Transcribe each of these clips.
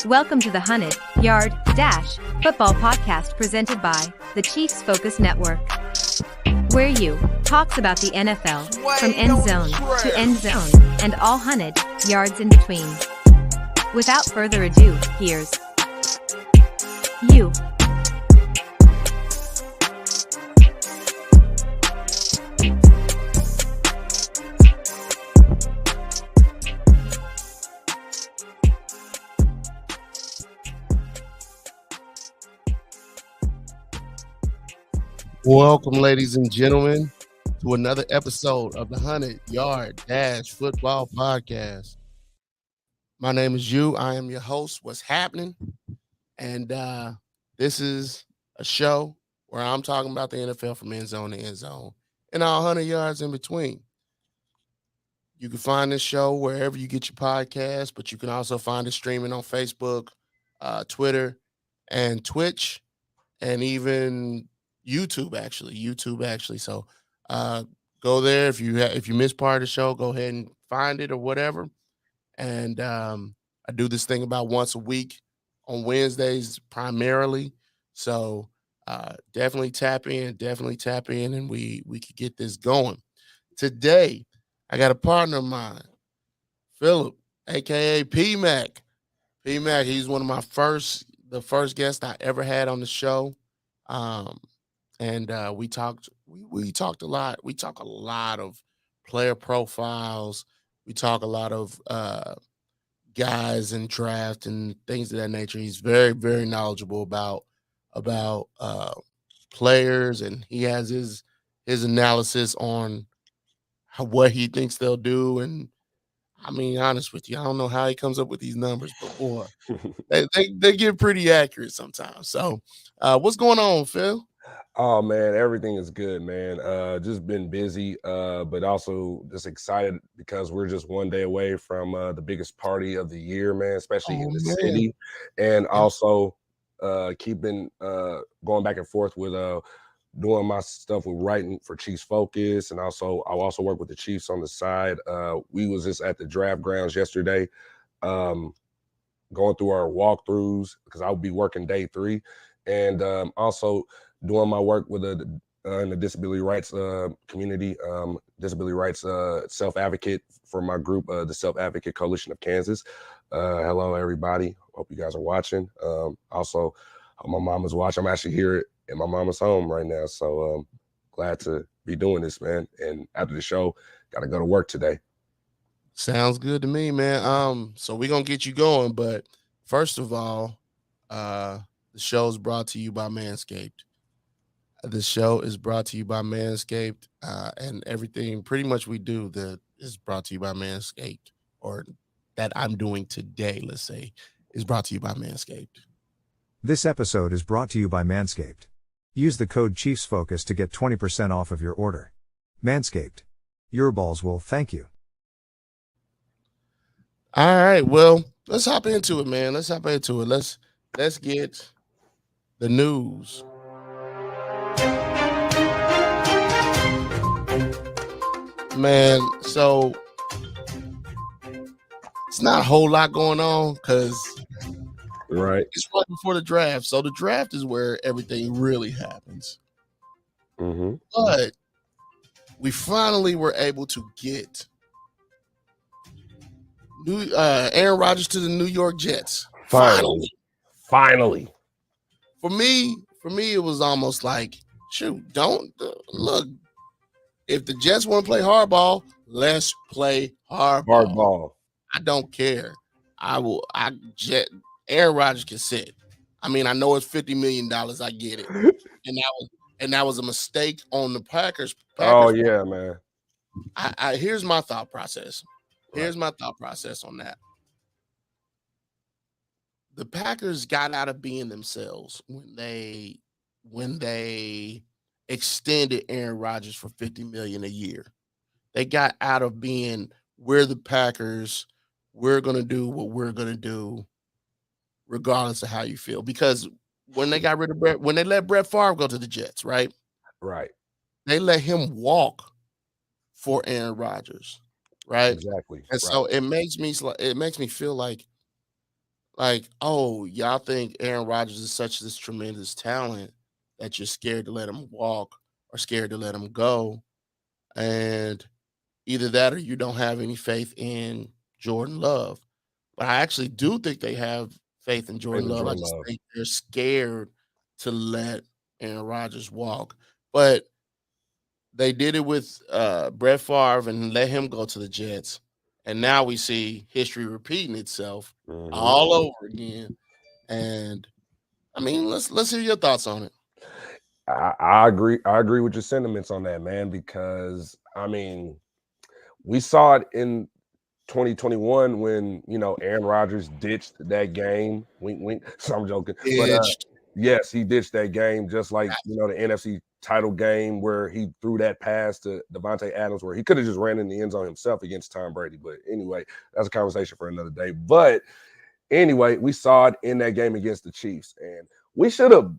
Welcome to the 100-Yard Dash Football Podcast presented by the Chiefs Focus Network, where you talks about the NFL from end zone to end zone and all 100 yards in between. Without further ado, here's you. Welcome, ladies and gentlemen, to another episode of the 100-Yard Dash Football Podcast. My name is you. I am your host. What's happening? And this is a show where I'm talking about the NFL from end zone to end zone and all 100 yards in between. You can find this show wherever you get your podcast, but you can also find it streaming on Facebook, Twitter, and Twitch, and even YouTube actually. So go there if you miss part of the show, go ahead and find it or whatever. And I do this thing about once a week on Wednesdays primarily. So definitely tap in, and we could get this going. Today, I got a partner of mine, Phillip, aka P-Mac. P-Mac, he's one of the first guests I ever had on the show. And we talked a lot. We talk a lot of player profiles. We talk a lot of guys and draft and things of that nature. He's very, very knowledgeable about players, and he has his analysis on what he thinks they'll do. And I mean, honest with you, I don't know how he comes up with these numbers, but boy, they get pretty accurate sometimes. So, what's going on, Phil? Oh man, everything is good, man. Just been busy, but also just excited because we're just one day away from the biggest party of the year, man, especially in the city. And also keeping going back and forth with doing my stuff with writing for Chiefs Focus, and also I'll also work with the Chiefs on the side. We was just at the draft grounds yesterday, going through our walkthroughs because I'll be working day 3, and also doing my work with in the disability rights community, disability rights self-advocate for my group, the Self-Advocate Coalition of Kansas. Hello, everybody. Hope you guys are watching. Also, my mama's watching. I'm actually here in my mama's home right now, so glad to be doing this, man. And after the show, got to go to work today. Sounds good to me, man. So we're going to get you going, but first of all, the show is brought to you by Manscaped. The show is brought to you by Manscaped, and everything pretty much we do that is brought to you by Manscaped, or that I'm doing today, let's say, is brought to you by Manscaped. This episode is brought to you by Manscaped. Use the code ChiefsFocus to get 20% off of your order. Manscaped. Your balls will thank you. All right, well, let's hop into it, man. Let's get the news. Man, so it's not a whole lot going on because it's right before the draft. So the draft is where everything really happens. Mm-hmm. But we finally were able to get Aaron Rodgers to the New York Jets. Finally. For me, it was almost like, shoot, don't look. If the Jets want to play hardball, let's play hardball. I don't care. Aaron Rodgers can sit. I mean, I know it's $50 million. I get it. And that was a mistake on the Packers. Oh yeah, man. Here's my thought process. Here's my thought process on that. The Packers got out of being themselves when they extended Aaron Rodgers for $50 million a year. They got out of being, we're the Packers, we're going to do what we're going to do regardless of how you feel. Because when they got rid of when they let Brett Favre go to the Jets, right? Right. They let him walk for Aaron Rodgers, right? Exactly. And so it makes me feel like Like, oh, y'all think Aaron Rodgers is such this tremendous talent that you're scared to let him walk or scared to let him go. And either that or you don't have any faith in Jordan Love. But I actually do think they have faith in Jordan Raven Love. I Jordan just Love. think they're scared to let Aaron Rodgers walk. But they did it with Brett Favre and let him go to the Jets. And now we see history repeating itself all over again. And I mean, let's hear your thoughts on it. I agree. I agree with your sentiments on that, man, because I mean, we saw it in 2021 when Aaron Rodgers ditched that game. Wink, wink. So I'm joking, but yes, he ditched that game, just like the NFC title game where he threw that pass to Devontae Adams, where he could have just ran in the end zone himself against Tom Brady. But anyway, that's a conversation for another day. But anyway, we saw it in that game against the Chiefs, and we should have,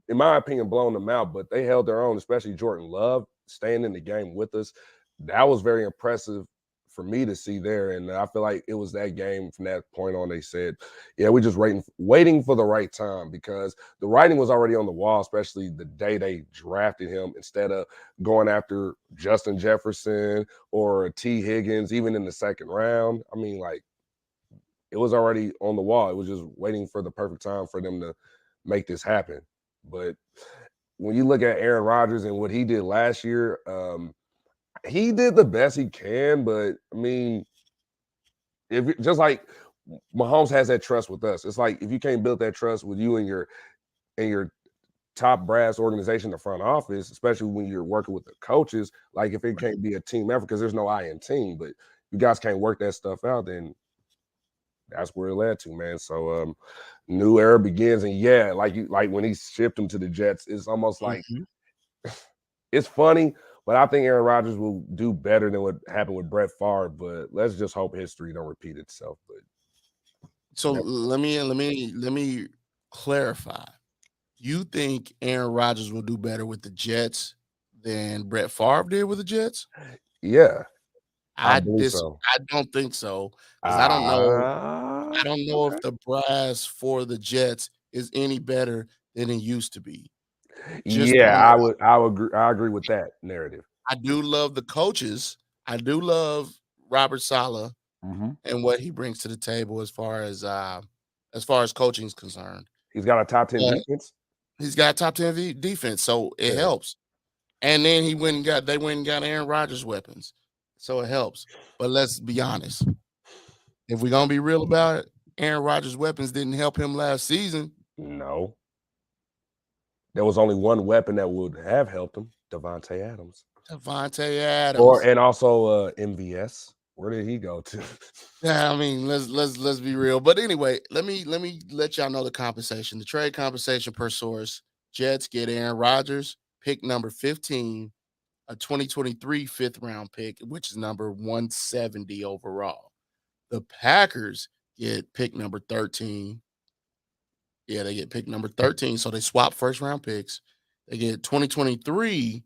in my opinion, blown them out, but they held their own, especially Jordan Love staying in the game with us. That was very impressive for me to see there. And I feel like it was that game from that point on. They said, yeah, we're just waiting for the right time, because the writing was already on the wall, especially the day they drafted him, instead of going after Justin Jefferson or T. Higgins, even in the second round. I mean, like, it was already on the wall. It was just waiting for the perfect time for them to make this happen. But when you look at Aaron Rodgers and what he did last year, he did the best he can. But I mean, if just like Mahomes has that trust with us, it's like if you can't build that trust with you and your top brass organization, the front office, especially when you're working with the coaches, like if it can't be a team effort, because there's no I in team, but you guys can't work that stuff out, then that's where it led to, man. So new era begins. And yeah, like when he shipped him to the Jets, it's almost like it's funny, but I think Aaron Rodgers will do better than what happened with Brett Favre. But let's just hope history don't repeat itself. But so let me clarify. You think Aaron Rodgers will do better with the Jets than Brett Favre did with the Jets? Yeah, I don't think so, because I don't know if the brass for the Jets is any better than it used to be. I agree with that narrative. I do love the coaches. I do love Robert Saleh and what he brings to the table as far as coaching is concerned. He's got a top 10 defense. He's got a top 10 defense, so it helps. And then they went and got Aaron Rodgers weapons, so it helps. But let's be honest. If we're gonna be real about it, Aaron Rodgers' weapons didn't help him last season. No. There was only one weapon that would have helped him: Devontae Adams. And also MVS. Where did he go to? Yeah, I mean, let's be real. But anyway, let me let y'all know the compensation. The trade compensation per source: Jets get Aaron Rodgers, pick number 15, a 2023 fifth round pick, which is number 170 overall. The Packers get pick number 13. Yeah, they get pick number 13. So they swap first round picks. They get 2023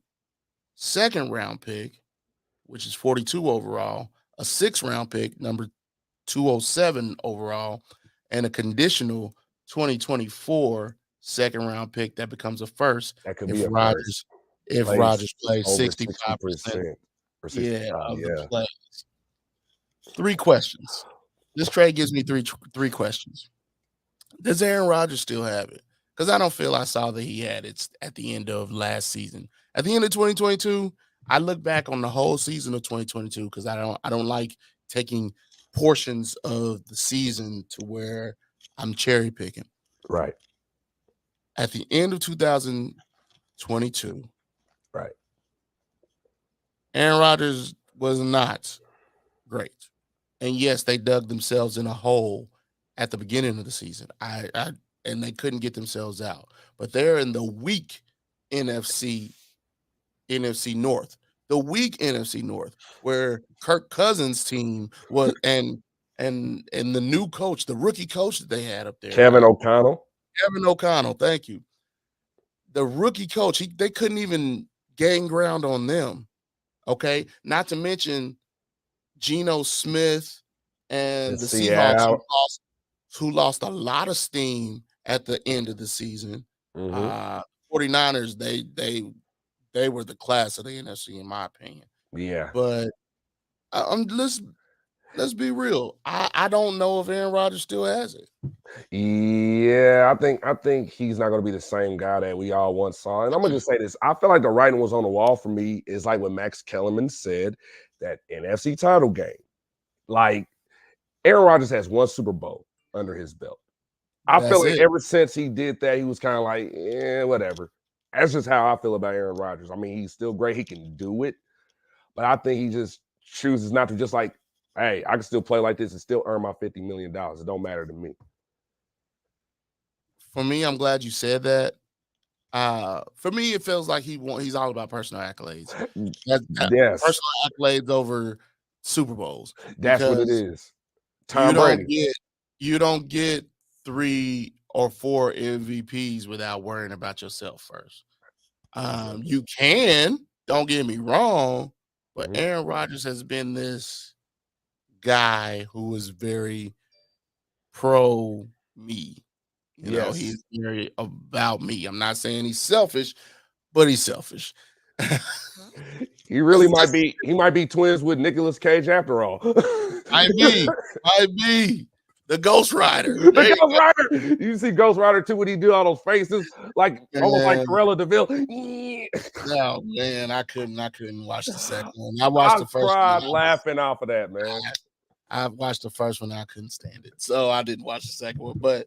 second round pick, which is 42 overall, a 6th round pick, number 207 overall, and a conditional 2024 second round pick that becomes a first. That could be a Rodgers. If Rodgers plays 65% or 65, of the plays. 3 questions. This trade gives me three questions. Does Aaron Rodgers still have it? Because I don't feel I saw that he had it at the end of last season. At the end of 2022, I look back on the whole season of 2022 because I don't like taking portions of the season to where I'm cherry picking. Right. At the end of 2022, right, Aaron Rodgers was not great. And yes, they dug themselves in a hole at the beginning of the season. And they couldn't get themselves out. But they're in the weak NFC North. The weak NFC North, where Kirk Cousins' team was and the new coach, the rookie coach that they had up there. Kevin O'Connell, thank you. The rookie coach, they couldn't even gain ground on them. Okay. Not to mention Geno Smith and the Seahawks who lost a lot of steam at the end of the season. 49ers, they were the class of the NFC, in my opinion. Yeah. But let's be real. I don't know if Aaron Rodgers still has it. Yeah, I think he's not going to be the same guy that we all once saw. And I'm going to just say this. I feel like the writing was on the wall for me. Is like what Max Kellerman said, that NFC title game. Like, Aaron Rodgers has one Super Bowl under his belt. I feel like ever since he did that, he was kind of like, whatever. That's just how I feel about Aaron Rodgers. I mean, he's still great. He can do it. But I think he just chooses not to, just like, hey, I can still play like this and still earn my $50 million. It don't matter to me. For me, I'm glad you said that. For me, it feels like he's all about personal accolades. Yes. Personal accolades over Super Bowls. That's what it is. Tom Brady. You don't get 3 or 4 MVPs without worrying about yourself first. You can, don't get me wrong, but Aaron Rodgers has been this guy who is very pro me. You know, he's very about me. I'm not saying he's selfish, but he's selfish. He really might be. He might be twins with Nicolas Cage after all. I be the Ghost Rider. The Ghost Rider. You see Ghost Rider too when he do all those faces, like almost like Cruella DeVille. No, man, I couldn't watch the second one. I watched the first one. one. Laughing off of that, man. I watched the first one. I couldn't stand it, so I didn't watch the second one. But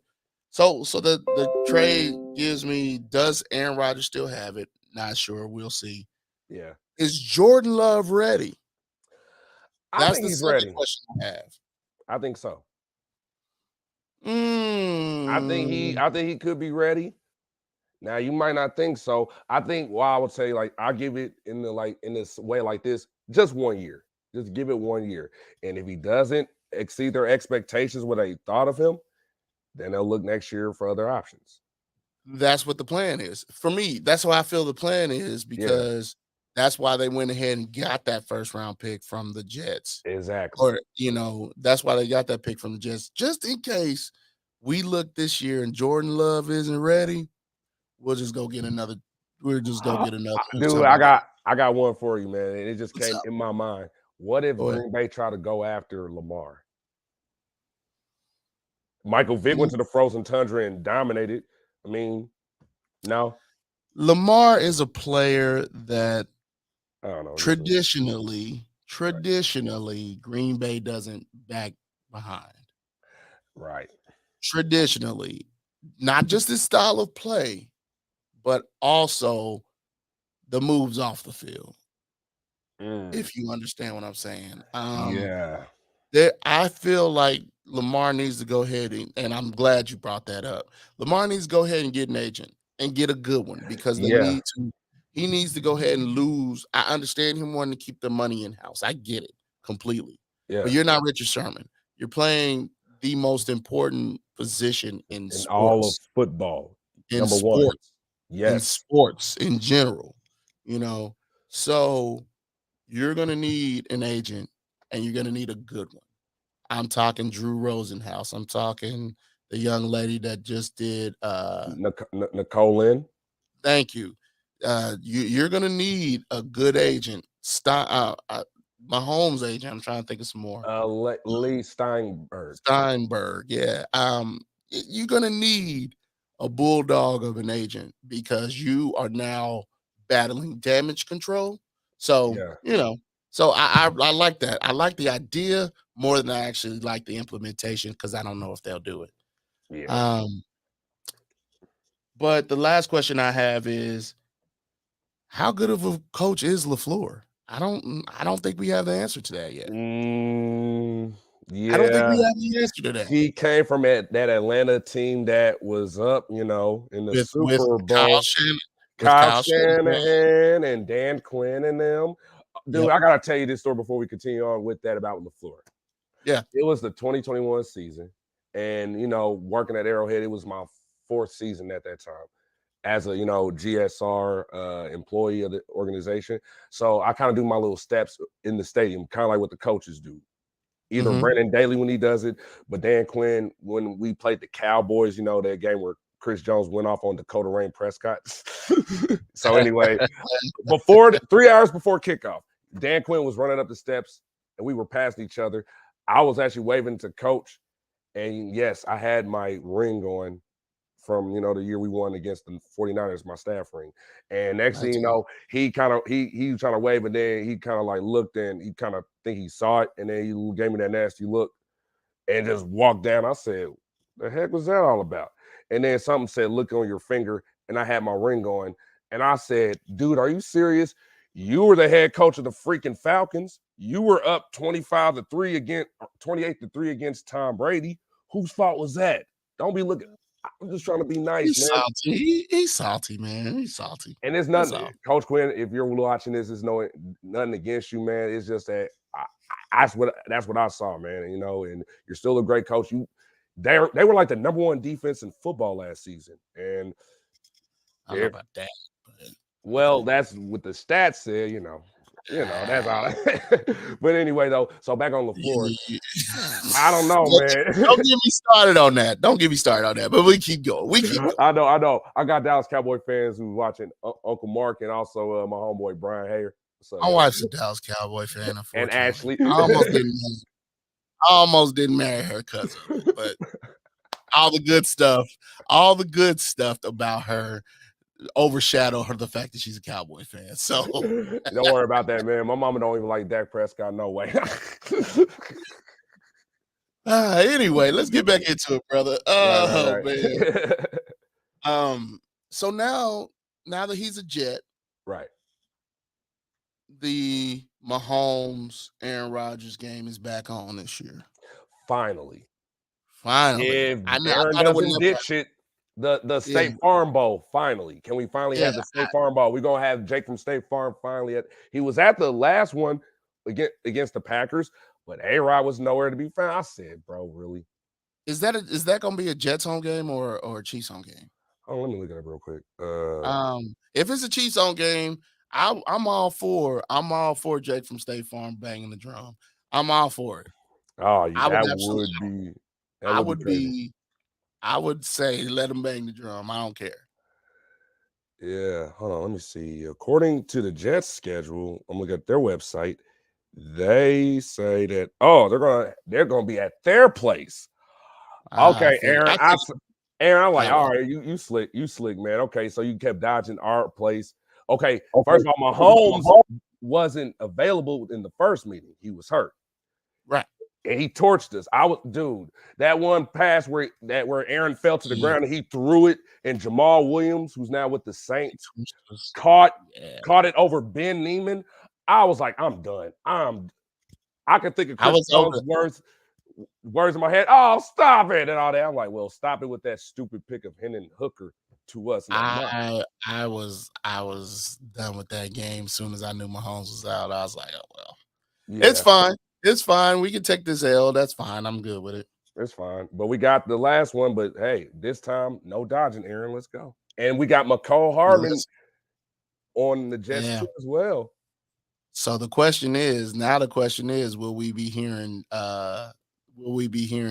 so the trade gives me, does Aaron Rodgers still have it? Not sure. We'll see. Yeah. Is Jordan Love ready? That's the second question I have. I think so. I think he could be ready. Now you might not think so. I think I would say, like, I'll give it in this way like this, just 1 year. Just give it 1 year. And if he doesn't exceed their expectations, what they thought of him, then they'll look next year for other options. That's what the plan is. For me, that's what I feel the plan is, because that's why they went ahead and got that first round pick from the Jets. Exactly. Or, that's why they got that pick from the Jets. Just in case we look this year and Jordan Love isn't ready, we'll just go get another. We'll just go get another. Dude, I got one for you, man. It just came in my mind. What if Green Bay try to go after Lamar? Michael Vick went to the frozen tundra and dominated. I mean, no. Lamar is a player that I don't know. Traditionally, Green Bay doesn't back behind. Right. Traditionally, not just his style of play, but also the moves off the field. If you understand what I'm saying. I feel like Lamar needs to go ahead and I'm glad you brought that up. Lamar needs to go ahead and get an agent and get a good one, because he needs to go ahead and lose. I understand him wanting to keep the money in-house. I get it completely. Yeah. But you're not Richard Sherman. You're playing the most important position in sports. All of football. In sports. One. Yes. In sports in general. So you're going to need an agent, and you're going to need a good one. I'm talking Drew Rosenhaus. I'm talking the young lady that just did Nicole Lynn. Thank you. You're going to need a good agent. Mahomes' agent. I'm trying to think of some more. Lee Steinberg. Yeah. You're going to need a bulldog of an agent, because you are now battling damage control. So, so I like that. I like the idea more than I actually like the implementation, because I don't know if they'll do it. Yeah. But the last question I have is, how good of a coach is LaFleur? I don't think we have the answer to that yet. Yeah. I don't think we have the answer to that. He came from that Atlanta team that was up, in the Super Bowl. Kyle Shanahan and Dan Quinn and them. Dude, I got to tell you this story before we continue on with that about LaFleur. Yeah. It was the 2021 season. And, working at Arrowhead, it was my 4th season at that time as a, GSR employee of the organization. So I kind of do my little steps in the stadium, kind of like what the coaches do. either Brandon Daly when he does it, but Dan Quinn when we played the Cowboys, that game where Chris Jones went off on Dakota Rain Prescott. So anyway, 3 hours before kickoff, Dan Quinn was running up the steps and we were passing each other. I was actually waving to coach. And yes, I had my ring on from, the year we won against the 49ers, my staff ring. And next thing you know, he was trying to wave, and then he kind of like looked and he kind of think he saw it. And then he gave me that nasty look and just walked down. I said, the heck was that all about? And then something said, look on your finger. And I had my ring on. And I said, dude, are you serious? You were the head coach of the freaking Falcons. You were up 28-3 against Tom Brady. Whose fault was that? Don't be looking. I'm just trying to be nice, He's man. Salty. He's salty, man. He's salty. And it's nothing. Coach Quinn, if you're watching this, it's nothing against you, man. It's just that that's what I saw, man. And you're still a great coach. They were like the number one defense in football last season. And I don't know about that. Well, that's what the stats said, that's all. But anyway, though, so back on the floor. I don't know, man. Don't get me started on that. But we keep going. I know. I got Dallas Cowboy fans who's watching Uncle Mark and also my homeboy Brian Hayer. So, my wife's a Dallas Cowboy fan. And Ashley. I almost didn't marry her cousin, but all the good stuff about her overshadow her the fact that she's a Cowboy fan. So don't worry about that, man. My mama don't even like Dak Prescott, no way. Anyway, let's get back into it, brother. Right. Man. So now that he's a Jet, right, the Mahomes Aaron Rodgers game is back on this year. Finally. If Aaron doesn't ditch it, the State Farm Bowl, finally. Can we finally have the State Farm Bowl? We're going to have Jake from State Farm finally. He was at the last one against the Packers, but A-Rod was nowhere to be found. I said, bro, really? Is that going to be a Jets home game or a Chiefs home game? Oh, let me look at it real quick. If it's a Chiefs home game, I'm all for Jake from State Farm banging the drum. I'm all for it. Oh, yeah, I would say let him bang the drum. I don't care. Yeah, hold on. Let me see. According to the Jets schedule, I'm looking at their website. They say that they're gonna be at their place. Okay, Aaron. Aaron, I'm like, all right, you slick, man. Okay, so you kept dodging our place. Okay, first of all, Mahomes wasn't available in the first meeting. He was hurt. Right. And he torched us. That one pass where Aaron fell to the ground and he threw it, and Jamal Williams, who's now with the Saints, caught it over Ben Neiman. I was like, I'm done. I can think of Chris Jones' words in my head. Oh, stop it and all that. I'm like, well, stop it with that stupid pick of Hendon Hooker to us. I was done with that game as soon as I knew Mahomes was out. I was like, oh well, it's fine. It's fine. We can take this L. That's fine. I'm good with it. It's fine. But we got the last one. But hey, this time, no dodging, Aaron. Let's go. And we got McCole Hardman on the Jets as well. So the question is, will we be hearing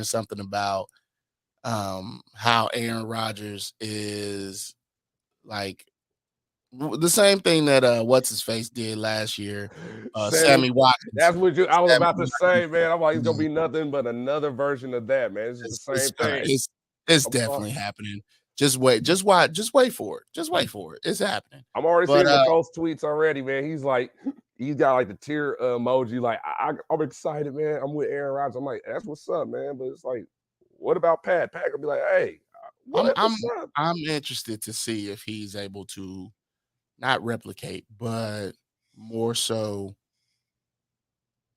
something about how Aaron Rodgers is like the same thing that what's his face did last year, Sammy Watkins. That's what I was about to say, man. I'm like, it's gonna be nothing but another version of that, man. It's the same thing. It's definitely happening. Just wait for it. Just wait for it. It's happening. I'm already seeing Nicole's tweets already, man. He's got like the tear emoji. Like, I'm excited, man. I'm with Aaron Rodgers. I'm like, that's what's up, man. But it's like, what about Pat? Pat will be like, hey, I'm interested to see if he's able to not replicate, but more so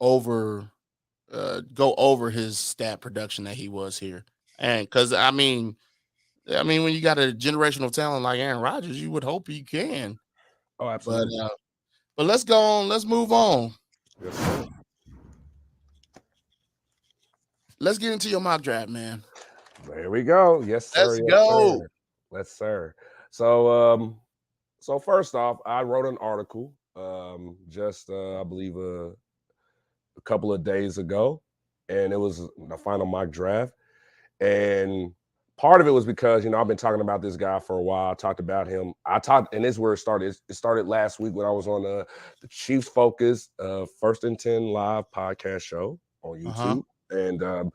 go over his stat production that he was here. And because I mean, when you got a generational talent like Aaron Rodgers, you would hope you can. Oh, absolutely. But let's go on. Let's move on. Yes, sir. Let's get into your mock draft, man. There we go. Yes, sir. Let's go. Yes, sir. So first off, I wrote an article I believe a couple of days ago, and it was the final mock draft. And part of it was because, I've been talking about this guy for a while. I talked about him. And this is where it started. It started last week when I was on the Chiefs Focus First and 10 live podcast show on YouTube. And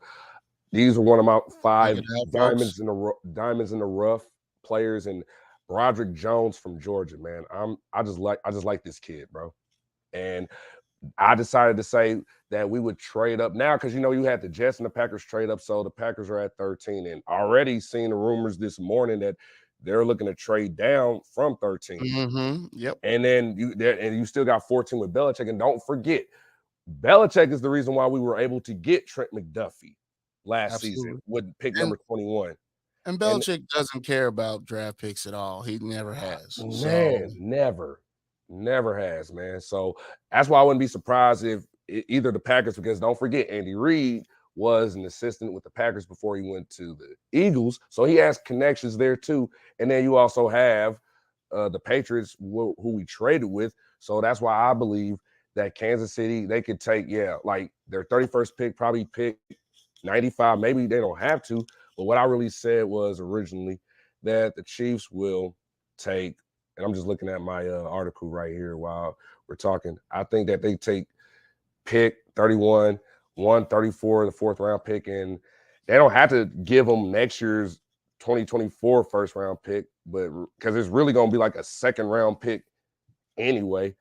these are one of my 5 diamonds in the rough players, and Broderick Jones from Georgia, man. I just like this kid, bro. And I decided to say that we would trade up now because, you had the Jets and the Packers trade up. So the Packers are at 13, and already seen the rumors this morning that they're looking to trade down from 13. Yep. And then you still got 14 with Belichick. And don't forget, Belichick is the reason why we were able to get Trent McDuffie last season with pick number 21. And Belichick doesn't care about draft picks at all. He never has. Man, never has, man. So that's why I wouldn't be surprised if either the Packers, because don't forget, Andy Reid was an assistant with the Packers before he went to the Eagles. So he has connections there too. And then you also have the Patriots, who we traded with. So that's why I believe that Kansas City, they could take, like their 31st pick, probably pick 95. Maybe they don't have to. But what I really said was originally that the Chiefs will take, and I'm just looking at my article right here while we're talking. I think that they take pick 31, 134, the 4th round pick, and they don't have to give them next year's 2024 first round pick, but because it's really going to be like a 2nd round pick anyway.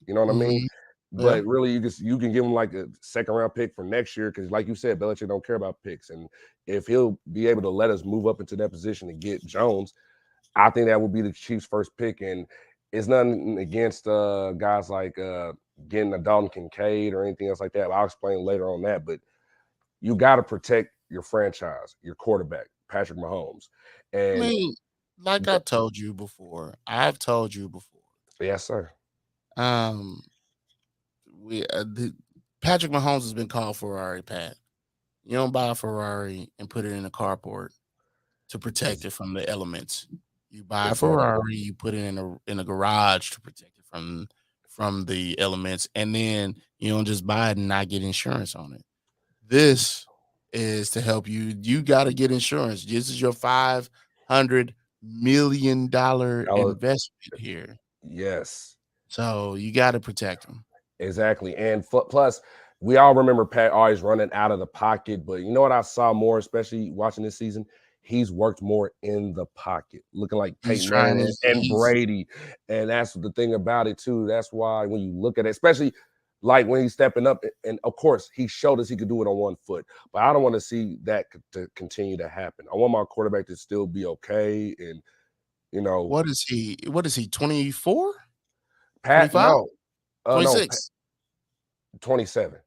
You know what I mean? But really, you can give him like a 2nd round pick for next year because, like you said, Belichick don't care about picks, and if he'll be able to let us move up into that position and get Jones, I think that would be the Chiefs' first pick. And it's nothing against guys like getting a Dalton Kincaid or anything else like that. I'll explain later on that. But you got to protect your franchise, your quarterback, Patrick Mahomes. And I mean, like I've told you before. Yes, sir. Patrick Mahomes has been called Ferrari, Pat. You don't buy a Ferrari and put it in a carport to protect it from the elements. You buy a Ferrari, you put it in a garage to protect it from the elements, and then you don't just buy it and not get insurance on it. This is to help you. You got to get insurance. This is your $500 million investment here. Yes. So you got to protect them. Exactly. And plus, we all remember Pat always running out of the pocket. But you know what I saw more, especially watching this season? He's worked more in the pocket, looking like Peyton Manning and Brady. And that's the thing about it, too. That's why when you look at it, especially like when he's stepping up, and of course, he showed us he could do it on 1 foot. But I don't want to see that to continue to happen. I want my quarterback to still be okay. And, What is he? 24? Pat, 25? no. 26? No, 27.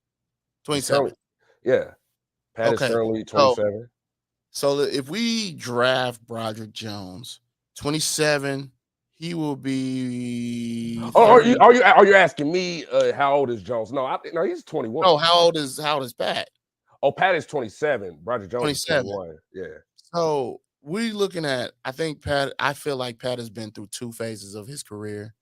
27. Yeah. Pat is currently 27. So if we draft Broderick Jones, 27, he will be. Are you asking me how old is Jones? No, he's 21. No, how old is Pat? Oh, Pat is 27. Broderick Jones 27. Is 21. Yeah. So we looking at. I feel like Pat has been through 2 phases of his career.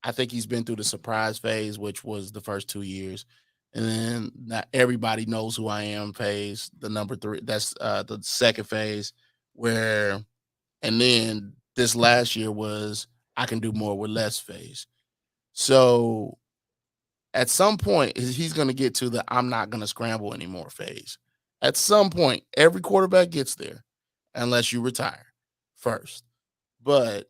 I think he's been through the surprise phase, which was the first 2 years. And then not everybody knows who I am phase, the number 3. That's the second phase and then this last year was I can do more with less phase. So at some point, he's going to get to the I'm not going to scramble anymore phase. At some point, every quarterback gets there unless you retire first. But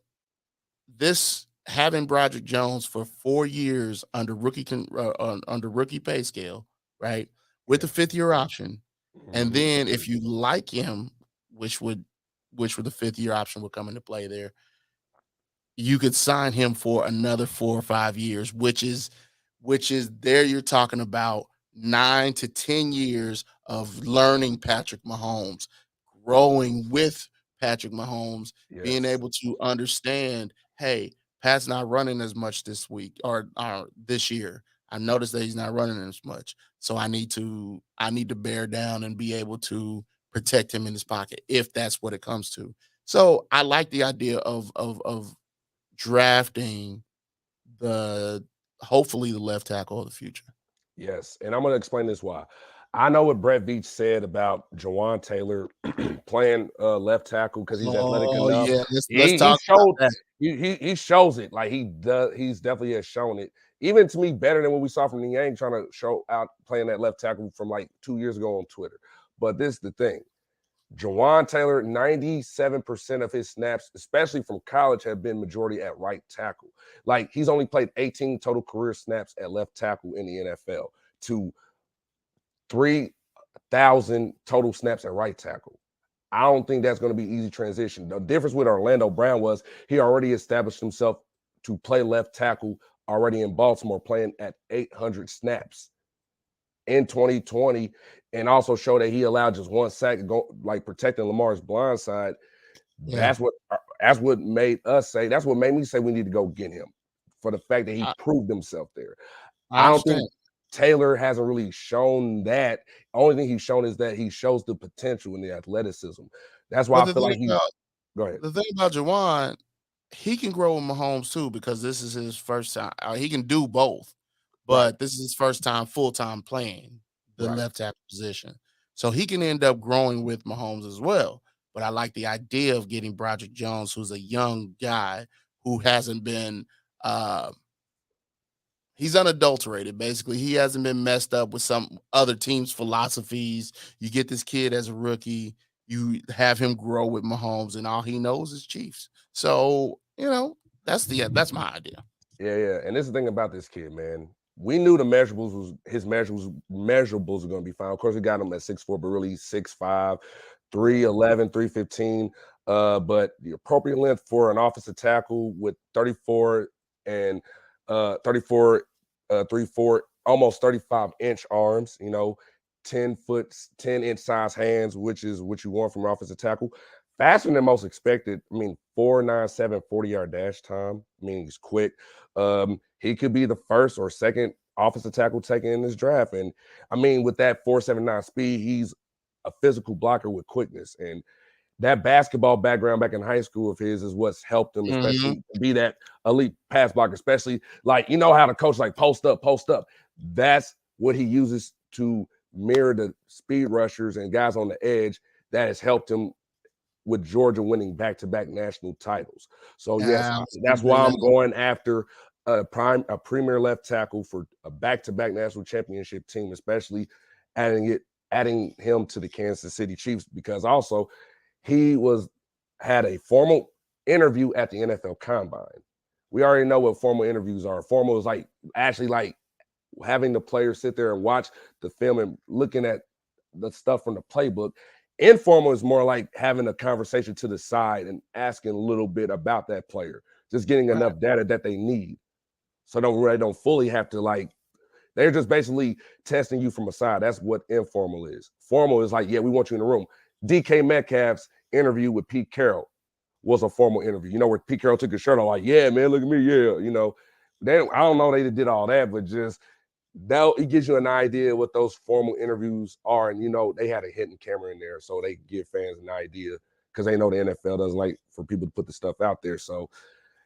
having Broderick Jones for 4 years under rookie pay scale, right, with the 5th-year option, and then if you like him, which with the 5th-year option would come into play there, you could sign him for another 4 or 5 years, which is there. You're talking about 9 to 10 years of learning Patrick Mahomes, growing with Patrick Mahomes, being able to understand, hey, Pat's not running as much this week or this year. I noticed that he's not running as much. So I need to bear down and be able to protect him in his pocket if that's what it comes to. So I like the idea of drafting hopefully the left tackle of the future. Yes, and I'm going to explain this why. I know what Brett Veach said about Jawan Taylor playing left tackle because he's athletic Oh enough. yeah, let's He talk about showed that. he shows it like he does. He's definitely has shown it. Even to me, better than what we saw from Niang trying to show out playing that left tackle from like 2 years ago on Twitter. But this is the thing. Jawan Taylor, 97% of his snaps, especially from college, have been majority at right tackle. Like he's only played 18 total career snaps at left tackle in the NFL to 3,000 total snaps at right tackle. I don't think that's going to be easy transition. The difference with Orlando Brown was he already established himself to play left tackle already in Baltimore, playing at 800 snaps in 2020, and also show that he allowed just one sack to go, like protecting Lamar's blind side. Yeah. That's what made us say. That's what made me say we need to go get him for the fact that he proved himself there. I I don't understand. think Taylor hasn't really shown that. The only thing he's shown is that he shows the potential in the athleticism. That's why But I feel like he. Go ahead. the thing about Jawan, he can grow with Mahomes too because this is his first time. He can do both, Right. but this is his first time full time playing the Right. left tackle position, so he can end up growing with Mahomes as well. But I like the idea of getting Broderick Jones, who's a young guy who hasn't been. He's unadulterated, basically. He hasn't been messed up with some other team's philosophies. You get this kid as a rookie, you have him grow with Mahomes, and all he knows is Chiefs. So, that's my idea. Yeah. And this is the thing about this kid, man. We knew the measurables was his measurables were going to be fine. Of course, we got him at 6'4", but really 6'5", 311, 315. But the appropriate length for an offensive tackle with 34 and 34, 34, almost 35-inch arms, 10-inch size hands, which is what you want from an offensive tackle. Faster than most expected. I mean, 4.97 40-yard dash time. I mean, he's quick. He could be the first or second offensive tackle taken in this draft. And I mean, with that 4.79 speed, he's a physical blocker with quickness. And that basketball background back in high school of his is what's helped him, especially be that elite pass blocker, especially like, how the coach like post up. That's what he uses to mirror the speed rushers and guys on the edge that has helped him with Georgia winning back-to-back national titles. So yes, that's why I'm going after a premier left tackle for a back-to-back national championship team, especially adding him to the Kansas City Chiefs, because also he had a formal interview at the NFL Combine. We already know what formal interviews are. Formal is like actually like having the players sit there and watch the film and looking at the stuff from the playbook. Informal is more like having a conversation to the side and asking a little bit about that player, just getting enough data that they need. So they don't fully have to they're just basically testing you from a side. That's what informal is. Formal is like, yeah, we want you in the room. DK Metcalf's interview with Pete Carroll was a formal interview. Where Pete Carroll took his shirt off, like, yeah, man, look at me, yeah. I don't know they did all that, but just it gives you an idea what those formal interviews are. And, they had a hidden camera in there so they give fans an idea because they know the NFL doesn't like for people to put the stuff out there. So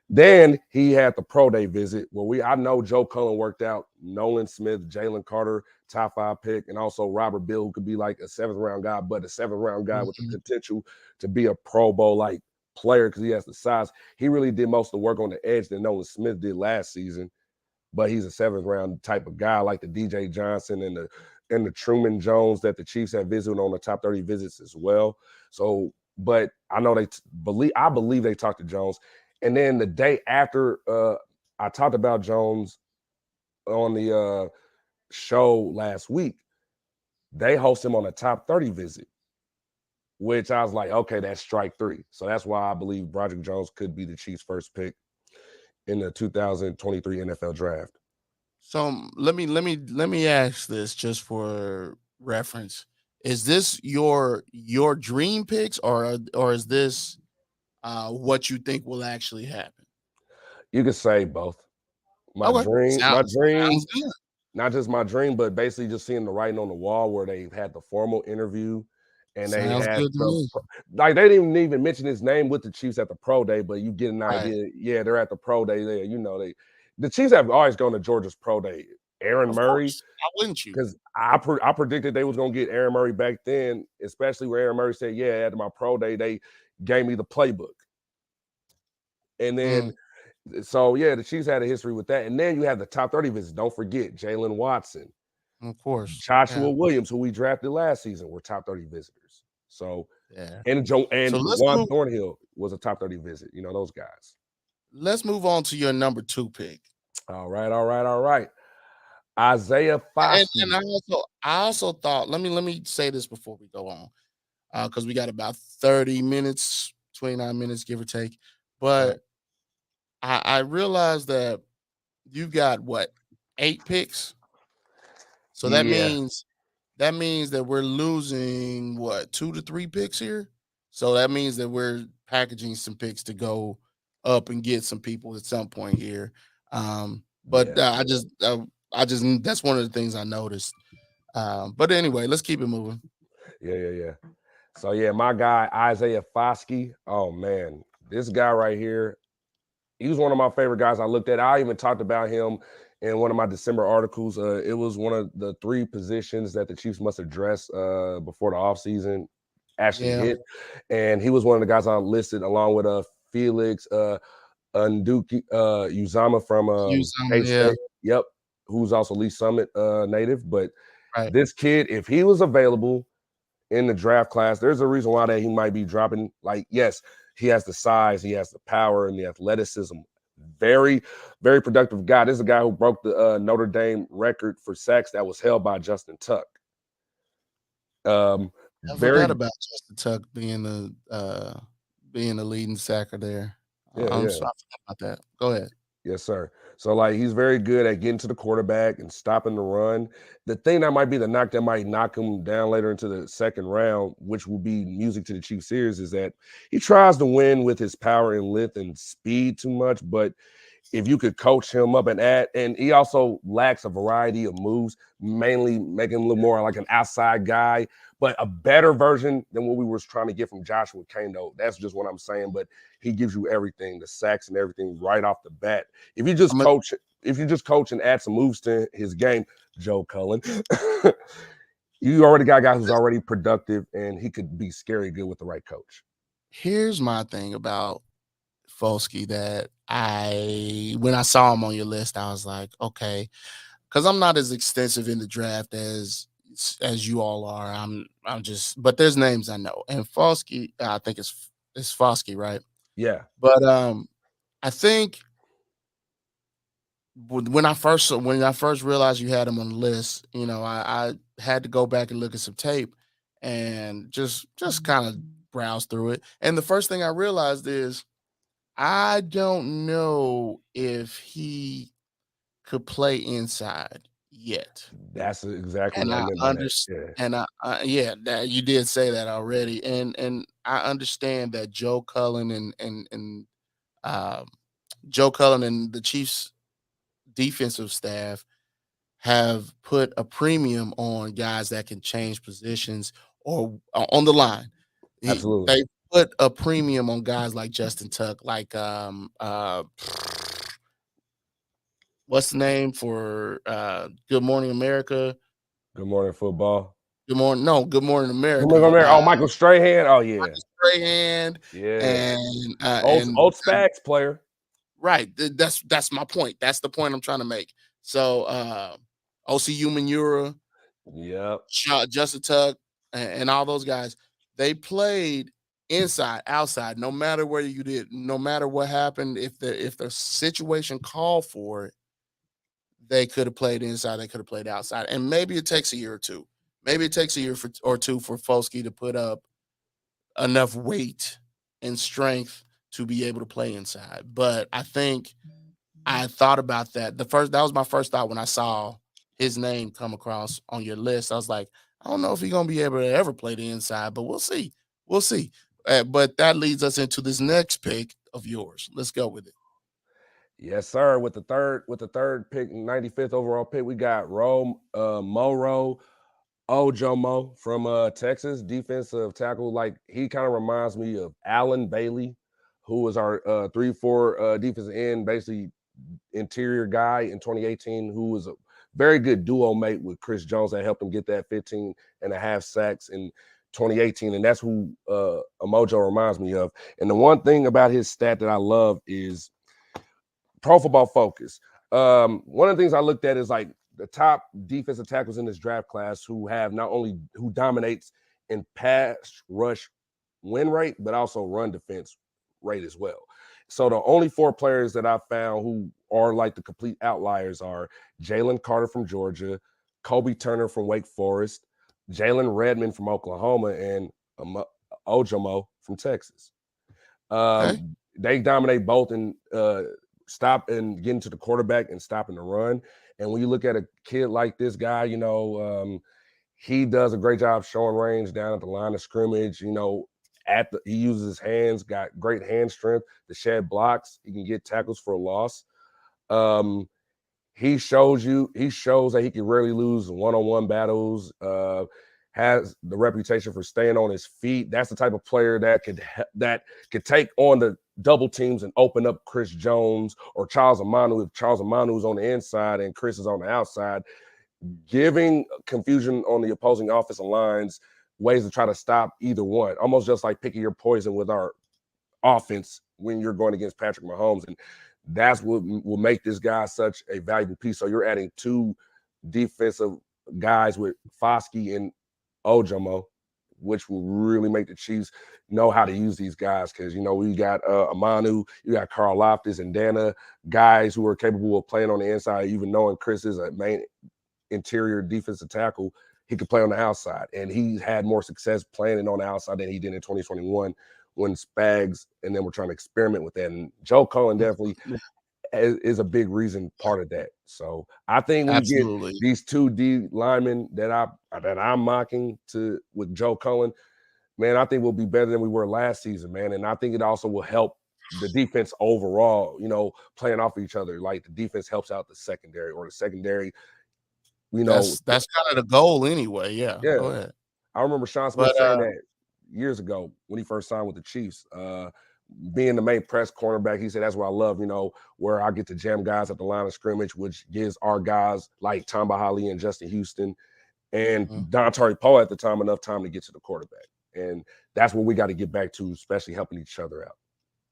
then he had the pro day visit where I know Joe Cullen worked out Nolan Smith, Jalen Carter, top 5 pick, and also Robert Bill, who could be like a 7th round guy, but a 7th round guy with the potential to be a Pro Bowl like player because he has the size. He really did most of the work on the edge that Nolan Smith did last season, but he's a 7th round type of guy like the DJ Johnson and the Truman Jones that the Chiefs have visited on the top 30 visits as well. So, but I know I believe they talked to Jones. And then the day after I talked about Jones on the show last week, they host him on a top 30 visit, which I was like, okay, that's strike 3. So that's why I believe Broderick Jones could be the Chiefs' first pick in the 2023 NFL draft. So let me ask this just for reference. Is this your dream picks or is this what you think will actually happen? You could say both. My dream, sounds good. not just my dream, but basically just seeing the writing on the wall where they've had the formal interview and they had they didn't even mention his name with the Chiefs at the pro day, but you get an idea. Yeah, they're at the pro day there. The Chiefs have always gone to Georgia's pro day Aaron Of Murray. course. Why wouldn't you? Because I predicted they was going to get Aaron Murray back then, especially where Aaron Murray said, yeah, after my pro day, they gave me the playbook. And then, so yeah, the Chiefs had a history with that. And then you have the top 30 visits. Don't forget Jalen Watson. Of course. Joshua Williams, who we drafted last season, were top 30 visitors. So, yeah. And Juwan Thornhill was a top 30 visit. You know, those guys. Let's move on to your number 2 pick. All right. Isaiah Foskey. And I also thought, let me say this before we go on. Because we got about 30 minutes, 29 minutes, give or take. But I realized that you've got what, 8 picks? So that means that we're losing what, 2 to 3 picks here. So that means that we're packaging some picks to go up and get some people at some point here. I just that's one of the things I noticed. But anyway, let's keep it moving. Yeah. So yeah, my guy Isaiah Foskey. Oh man, this guy right here, he was one of my favorite guys I looked at. I even talked about him in one of my December articles. It was one of the 3 positions that the Chiefs must address before the offseason actually hit. And he was one of the guys I listed along with Felix Nduki Uzama from K-State. Yep, who's also Lee Summit native. But this kid, if he was available in the draft class, there's a reason why that he might be dropping. Like, yes, he has the size, he has the power and the athleticism. Very, very productive guy. This is a guy who broke the Notre Dame record for sacks that was held by Justin Tuck. I forgot about Justin Tuck being the leading sacker there. I'm sorry about that. Go ahead. Yes, sir. So, like, he's very good at getting to the quarterback and stopping the run. The thing that might be the knock that might knock him down later into the second round, which will be music to the Chiefs series, is that he tries to win with his power and length and speed too much. But if you could coach him up and he also lacks a variety of moves, mainly making him look more like an outside guy, but a better version than what we were trying to get from Joshua Kano. That's just what I'm saying. But he gives you everything, the sacks and everything right off the bat. If you just coach and add some moves to his game, Joe Cullen, you already got a guy who's already productive and he could be scary good with the right coach. Here's my thing about Foskey that when I saw him on your list, I was like, okay, because I'm not as extensive in the draft as you all are. I'm just, but there's names I know, and Foskey, I think it's Foskey, right? Yeah. But I think when I first realized you had him on the list, you know, I had to go back and look at some tape and just kind of browse through it. And the first thing I realized is I don't know if he could play inside yet. That's exactly And what I understand. And that you did say that already. And I understand that Joe Cullen and Joe Cullen and the Chiefs defensive staff have put a premium on guys that can change positions or on the line. Absolutely. They put a premium on guys like Justin Tuck, like what's the name for Good Morning America? Good Morning Football. Good Morning America. Good Morning America. Michael Strahan. Oh yeah, Michael Strahan. Yeah, and old Spags player. Right. That's my point. That's the point I'm trying to make. So OCU Manura, yep, Justin Tuck, and all those guys, they played inside, outside, no matter where you did, no matter what happened. If the situation called for it, they could have played inside, they could have played outside. And maybe it takes a year or two. Maybe it takes a year or two for Foskey to put up enough weight and strength to be able to play inside. But I think I thought about that. That was my first thought when I saw his name come across on your list. I was like, I don't know if he's going to be able to ever play the inside, but we'll see. We'll see. But that leads us into this next pick of yours. Let's go with it. Yes, sir. With the third pick, 95th overall pick, we got Moro Ojomo from Texas, defensive tackle. Like, he kind of reminds me of Allen Bailey, who was our 3-4 defensive end, basically interior guy in 2018, who was a very good duo mate with Chris Jones that helped him get that 15.5 sacks in 2018. And that's who Amojo reminds me of. And the one thing about his stat that I love is Pro Football Focus. One of the things I looked at is like the top defensive tackles in this draft class who dominates in pass rush win rate, but also run defense rate as well. So the only 4 players that I found who are like the complete outliers are Jalen Carter from Georgia, Kobe Turner from Wake Forest, Jalen Redmond from Oklahoma, and Ojomo from Texas. They dominate both in stop and getting to the quarterback and stopping the run. And when you look at a kid like this guy, he does a great job showing range down at the line of scrimmage. He uses his hands, got great hand strength to shed blocks. He can get tackles for a loss. He shows that he can rarely lose one-on-one battles. Has the reputation for staying on his feet. That's the type of player that could take on the double teams and open up Chris Jones or Charles Amanu if Charles Amanu is on the inside and Chris is on the outside, giving confusion on the opposing offensive lines, ways to try to stop either one, almost just like picking your poison with our offense when you're going against Patrick Mahomes. And that's what will make this guy such a valuable piece. So you're adding 2 defensive guys with Foskey and Ojomo, which will really make the Chiefs know how to use these guys. Because, we got Amanu, you got Carl Loftus and Dana, guys who are capable of playing on the inside, even knowing Chris is a main interior defensive tackle. He could play on the outside, and he had more success playing on the outside than he did in 2021 when Spags and then we're trying to experiment with that. And Joe Cullen definitely is a big reason, part of that. So I think when you get these 2 D linemen that I'm mocking with Joe Cullen, man, I think we'll be better than we were last season, man. And I think it also will help the defense overall, playing off of each other. Like the defense helps out the secondary, or the secondary. That's kind of the goal anyway. Yeah. Go ahead. I remember Sean Smith saying that years ago when he first signed with the Chiefs. Being the main press cornerback, he said that's what I love, where I get to jam guys at the line of scrimmage, which gives our guys like Tamba Hali and Justin Houston and Dontari Poe at the time enough time to get to the quarterback. And that's what we got to get back to, especially helping each other out.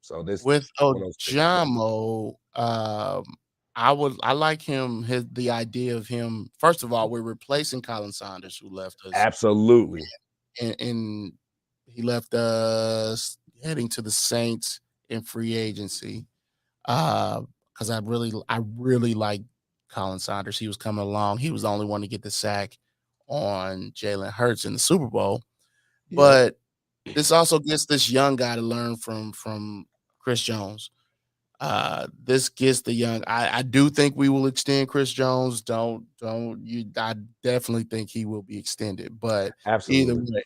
So this with Ojomo, I like him. The idea of him. First of all, we're replacing Colin Saunders, who left us. Absolutely, and he left us heading to the Saints in free agency. Because I really like Colin Saunders. He was coming along. He was the only one to get the sack on Jalen Hurts in the Super Bowl. Yeah. But this also gets this young guy to learn from Chris Jones. This gets the young. I do think we will extend Chris Jones. I definitely think he will be extended. But absolutely, either way,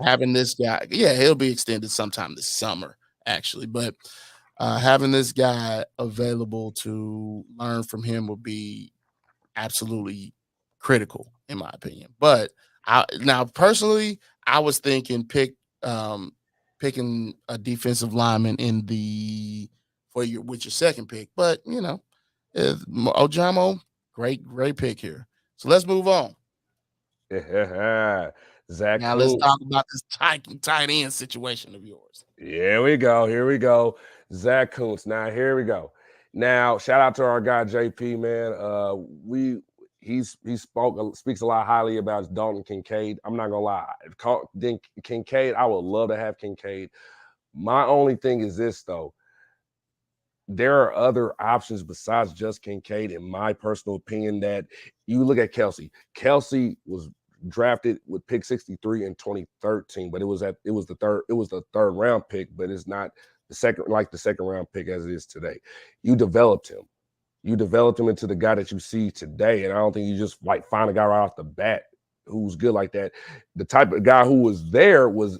having this guy, he'll be extended sometime this summer, actually. But having this guy available to learn from him will be absolutely critical, in my opinion. But now, personally, I was thinking picking a defensive lineman with your second pick. But Ojomo, great pick here. So let's move on. Zach. Now let's talk about this tight end situation of yours. Here we go. Zach Kuntz. Now here we go. Now shout out to our guy JP, man. He speaks a lot highly about Dalton Kincaid. I'm not gonna lie. Kincaid, I would love to have Kincaid. My only thing is this though. There are other options besides just Kincaid, in my personal opinion, that you look at Kelsey. Kelsey was drafted with pick 63 in 2013, but it was the third round pick, but it's not the second round pick as it is today. You developed him into the guy that you see today. And I don't think you just like find a guy right off the bat who's good like that. The type of guy who was there was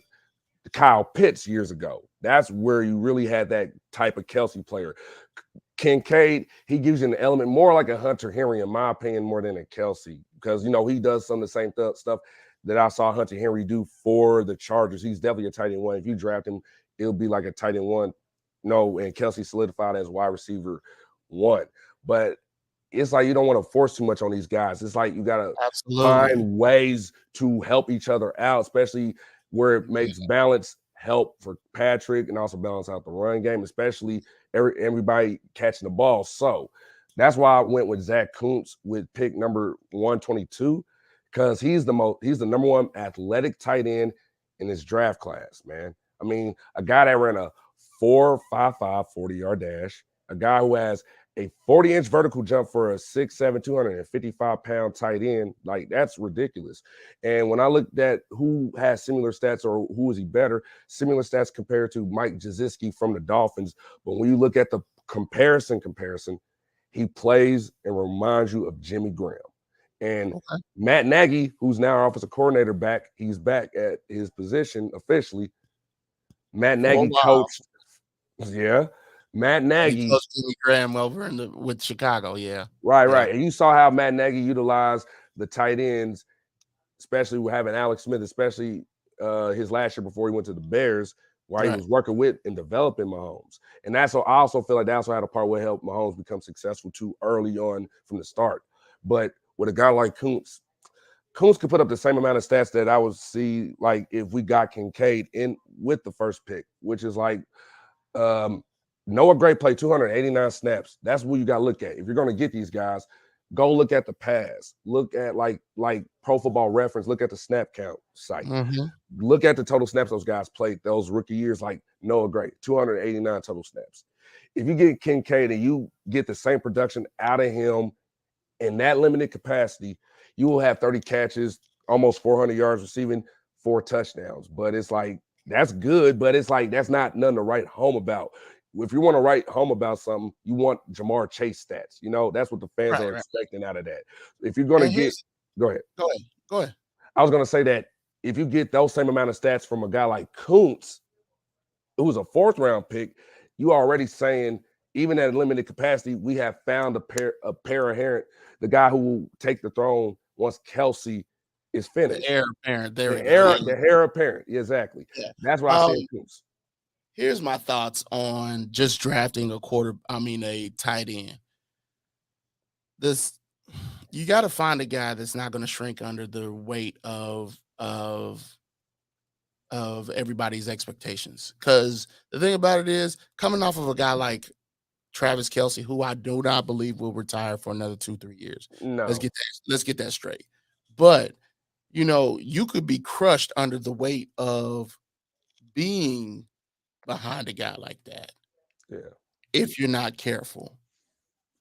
Kyle Pitts years ago. That's where you really had that type of Kelsey player. Kincaid, he gives you an element more like a Hunter Henry, in my opinion, more than a Kelsey, because, he does some of the same stuff that I saw Hunter Henry do for the Chargers. He's definitely a tight end one. If you draft him, it'll be like a tight end one. And Kelsey solidified as wide receiver one. But it's like you don't want to force too much on these guys. It's like you gotta Absolutely. find ways to help each other out, especially where it makes balance help for Patrick and also balance out the run game, especially everybody catching the ball. So that's why I went with Zach Kuntz with pick number 122, because he's the number one athletic tight end in his draft class, man. I mean, a guy that ran a 4.55 40-yard dash, a guy who has a 40-inch vertical jump for a 6'7", 255-pound tight end. Like, that's ridiculous. And when I looked at who has similar stats or who is he better, similar stats compared to Mike Gesicki from the Dolphins. But when you look at the comparison, he plays and reminds you of Jimmy Graham. And Matt Nagy, who's now our offensive coordinator, he's back at his position officially. Matt Nagy coached. Yeah. Matt Nagy. He coached Jimmy Graham over with Chicago, yeah. Right. And you saw how Matt Nagy utilized the tight ends, especially with having Alex Smith, especially his last year before he went to the Bears, while he was working with and developing Mahomes. And I also feel like that's also had a part where helped Mahomes become successful too early on from the start. But with a guy like Kuntz could put up the same amount of stats that I would see like if we got Kincaid in with the first pick, which is like Noah Gray played 289 snaps. That's what you got to look at. If you're going to get these guys, go look at the pass. Look at like Pro Football Reference. Look at the snap count site. Look at the total snaps those guys played those rookie years, like Noah Gray, 289 total snaps. If you get Kincaid and you get the same production out of him in that limited capacity, you will have 30 catches, almost 400 yards receiving, 4 touchdowns. But it's like, that's good, but it's like, that's not nothing to write home about. If you want to write home about something, you want Jamar Chase stats. You know, that's what the fans are expecting out of that. If you're going to go ahead. I was going to say that if you get those same amount of stats from a guy like Kuntz, who's a 4th-round pick, you already saying, even at a limited capacity, we have found a pair apparent, the guy who will take the throne once Kelsey is finished. The heir apparent. The heir apparent. Exactly. Yeah. That's what I said. Kuntz. Here's my thoughts on just drafting a tight end. You got to find a guy that's not going to shrink under the weight of everybody's expectations. Because the thing about it is, coming off of a guy like Travis Kelce, who I do not believe will retire for another 2-3 years. No. Let's get that straight. But you could be crushed under the weight of being behind a guy like that. Yeah. If you're not careful.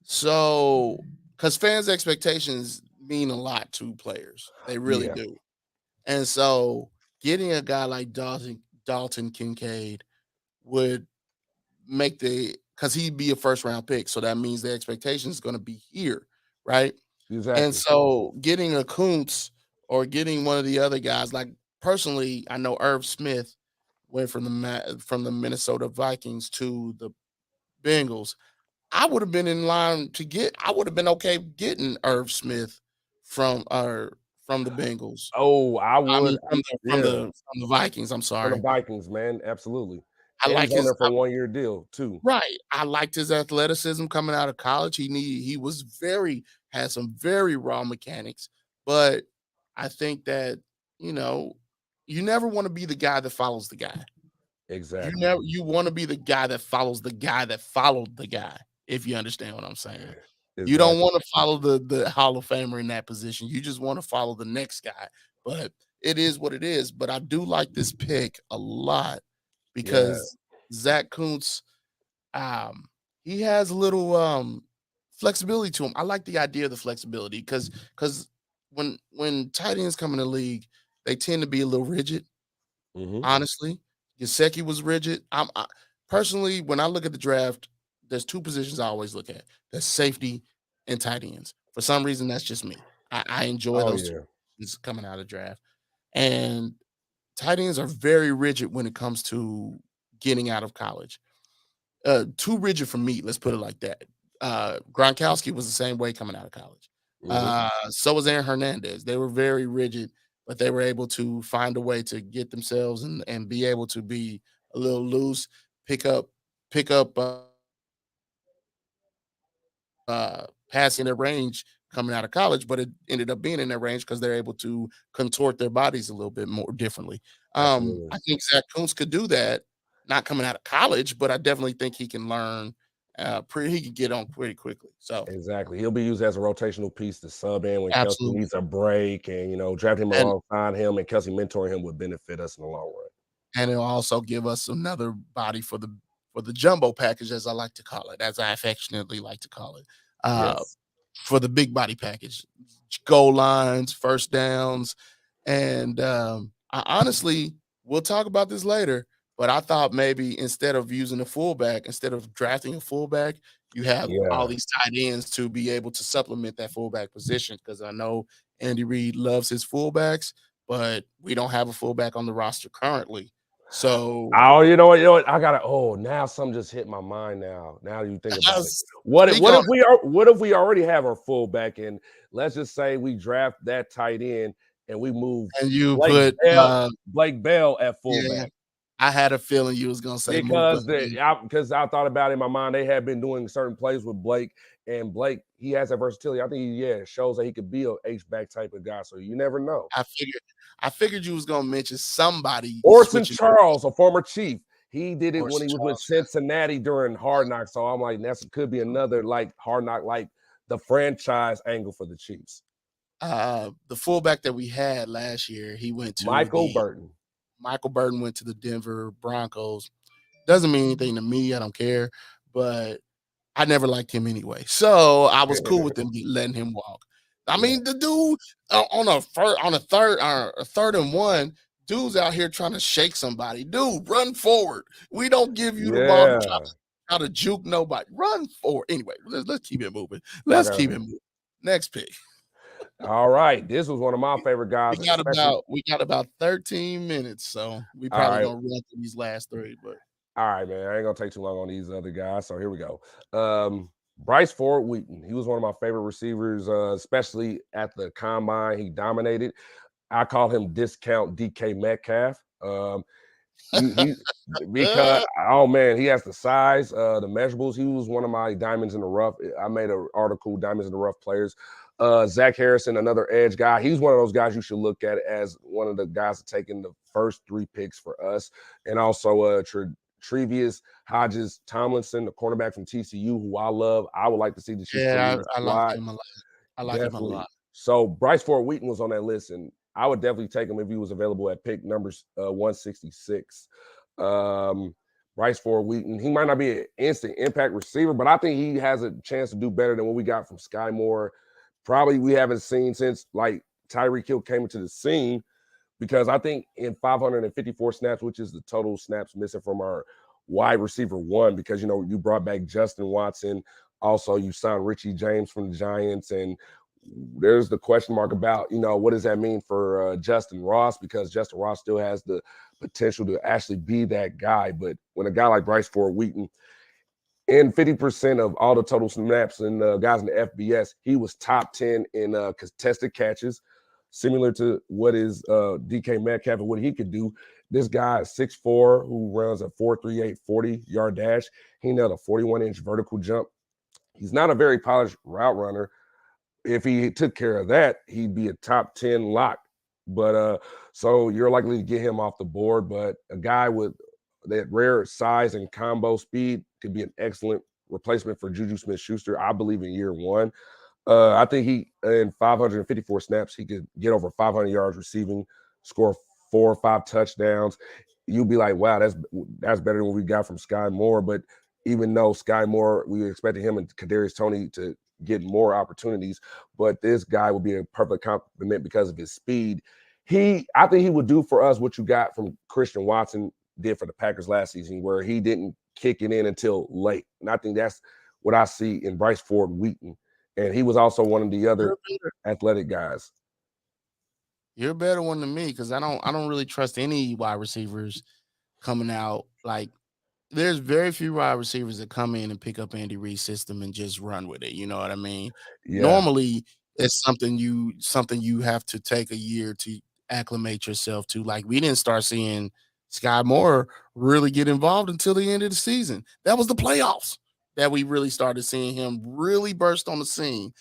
So, because fans' expectations mean a lot to players. They really do. And so getting a guy like Dalton Kincaid would make because he'd be a 1st-round pick. So that means the expectation is going to be here, right? Exactly. And so getting a Kuntz or getting one of the other guys, like personally, I know Irv Smith went from the Minnesota Vikings to the Bengals. I would have been in line I would have been okay getting Irv Smith from the Bengals. Oh, I would. From the Vikings. I'm sorry. From the Vikings, man. Absolutely. I like his for a 1-year deal too. Right. I liked his athleticism coming out of college. He had some very raw mechanics, but I think that, you never want to be the guy that follows the guy. Exactly. You want to be the guy that follows the guy that followed the guy, if you understand what I'm saying. Exactly. You don't want to follow the Hall of Famer in that position. You just want to follow the next guy. But it is what it is. But I do like this pick a lot because Zach Kuntz, he has a little flexibility to him. I like the idea of the flexibility because when tight ends come in the league, they tend to be a little rigid. Honestly, Gesicki was rigid. Personally, when I look at the draft, there's 2 positions I always look at. There's safety and tight ends. For some reason, that's just me. I enjoy those 2 positions coming out of the draft. And tight ends are very rigid when it comes to getting out of college. Too rigid for me, let's put it like that. Gronkowski was the same way coming out of college. So was Aaron Hernandez. They were very rigid, but they were able to find a way to get themselves and be able to be a little loose, pick up passing their range coming out of college, but it ended up being in their range because they're able to contort their bodies a little bit more differently. Absolutely. I think Zach Kuntz could do that, not coming out of college, but I definitely think he can learn. He can get on pretty quickly. So exactly, he'll be used as a rotational piece to sub in when Kelsey absolutely, needs a break, and draft him and alongside him, and Kelsey mentoring him would benefit us in the long run. and it'll also give us another body for the jumbo package, as I like to call it, as I affectionately like to call it, uh, Yes. for the big body package, goal lines, first downs, and I honestly, we'll talk about this later, but I thought maybe instead of using a fullback, instead of drafting a fullback, you have all Yeah. these tight ends to be able to supplement that fullback position. Because I know Andy Reid loves his fullbacks, but we don't have a fullback on the roster currently. So Oh, you know what? I gotta. Oh, now something just hit my mind. Now you think about it. What if, speak what on if we are? What if we already have our fullback, and let's just say we draft that tight end, and we move it, and you Blake put Bell, Blake Bell at yeah, fullback. I had a feeling you was gonna say move Blake. Because I thought about it in my mind, they had been doing certain plays with Blake, and Blake, he has that versatility. I think shows that he could be a H-back type of guy. So you never know. I figured you was gonna mention somebody Orson switching. Charles, a former Chief, he did it when Orson he was with Charles. Cincinnati during Hard Knocks. So I'm like, that could be another like Hard Knock, like the franchise angle for the Chiefs. The fullback that we had last year, he went to Michael Burton. Michael Burton went to the Denver Broncos. Doesn't mean anything to me. I don't care, but I never liked him anyway. So I was cool with them letting him walk. I mean, the dude on a third and one, dude's out here trying to shake somebody. Dude, run forward. We don't give you the ball to try to juke nobody. Run forward. Anyway, let's keep it moving. Let's keep it moving. Next pick. All right. This was one of my favorite guys. We got about 13 minutes, so we probably gonna run through these last three, but all right, man. I ain't gonna take too long on these other guys. So here we go. Bryce Ford Wheaton. He was one of my favorite receivers, especially at the combine. He dominated. I call him discount DK Metcalf. Because oh man, he has the size, the measurables. He was one of my diamonds in the rough. I made an article, Diamonds in the Rough players. Zach Harrison, another edge guy. He's one of those guys you should look at as one of the guys taking the first 3 picks for us. And also Trevius Hodges Tomlinson, the cornerback from TCU, who I love. I would like to see the Chiefs. Yeah, I like him a lot. I like him a lot. So Bryce Ford Wheaton was on that list, and I would definitely take him if he was available at pick numbers 166. Bryce Ford Wheaton, he might not be an instant impact receiver, but I think he has a chance to do better than what we got from Sky Moore. Probably we haven't seen since like Tyreek Hill came into the scene, because I think in 554 snaps, which is the total snaps missing from our wide receiver 1, because you brought back Justin Watson, also you signed Richie James from the Giants, and there's the question mark about what does that mean for Justin Ross, because Justin Ross still has the potential to actually be that guy. But when a guy like Bryce Ford Wheaton, in 50% of all the total snaps and guys in the FBS, he was top 10 in contested catches, similar to what is DK Metcalf and what he could do. This guy is 6'4", who runs a 4.38 40-yard dash. He nailed a 41-inch vertical jump. He's not a very polished route runner. If he took care of that, he'd be a top 10 lock. But so you're likely to get him off the board. But a guy with that rare size and combo speed could be an excellent replacement for Juju Smith-Schuster, I believe, in year 1. I think he, in 554 snaps, he could get over 500 yards receiving, score 4 or 5 touchdowns. You'll be like, wow, that's better than what we got from Sky Moore. But even though Sky Moore, we expected him and Kadarius Toney to get more opportunities, but this guy will be a perfect complement because of his speed. I think he would do for us what you got from Christian Watson did for the Packers last season, where he didn't kick it in until late. And I think that's what I see in Bryce Ford Wheaton. And he was also one of the other athletic guys. You're a better one than me, because I don't really trust any wide receivers coming out. Like, there's very few wide receivers that come in and pick up Andy Reid's system and just run with it. You know what I mean? Yeah. Normally, it's something you have to take a year to acclimate yourself to. Like, we didn't start seeing Sky Moore really get involved until the end of the season. That was the playoffs. that we really started seeing him really burst on the scene.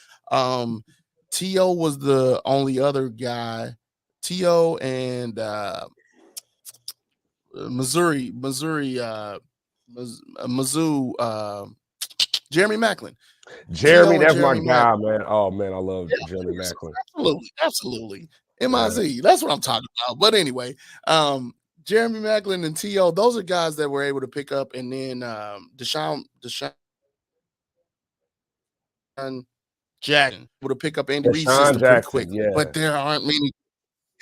T.O. was the only other guy. T.O. and Mizzou, Jeremy Maclin. Jeremy, that's my guy, man. Oh man, I love Jeremy Maclin. Absolutely. MIZ. That's what I'm talking about. But anyway, Jeremy Maclin and T.O., those are guys that were able to pick up, and then Deshaun Jackson able to pick up Andy Reid's system pretty quick. But there aren't many.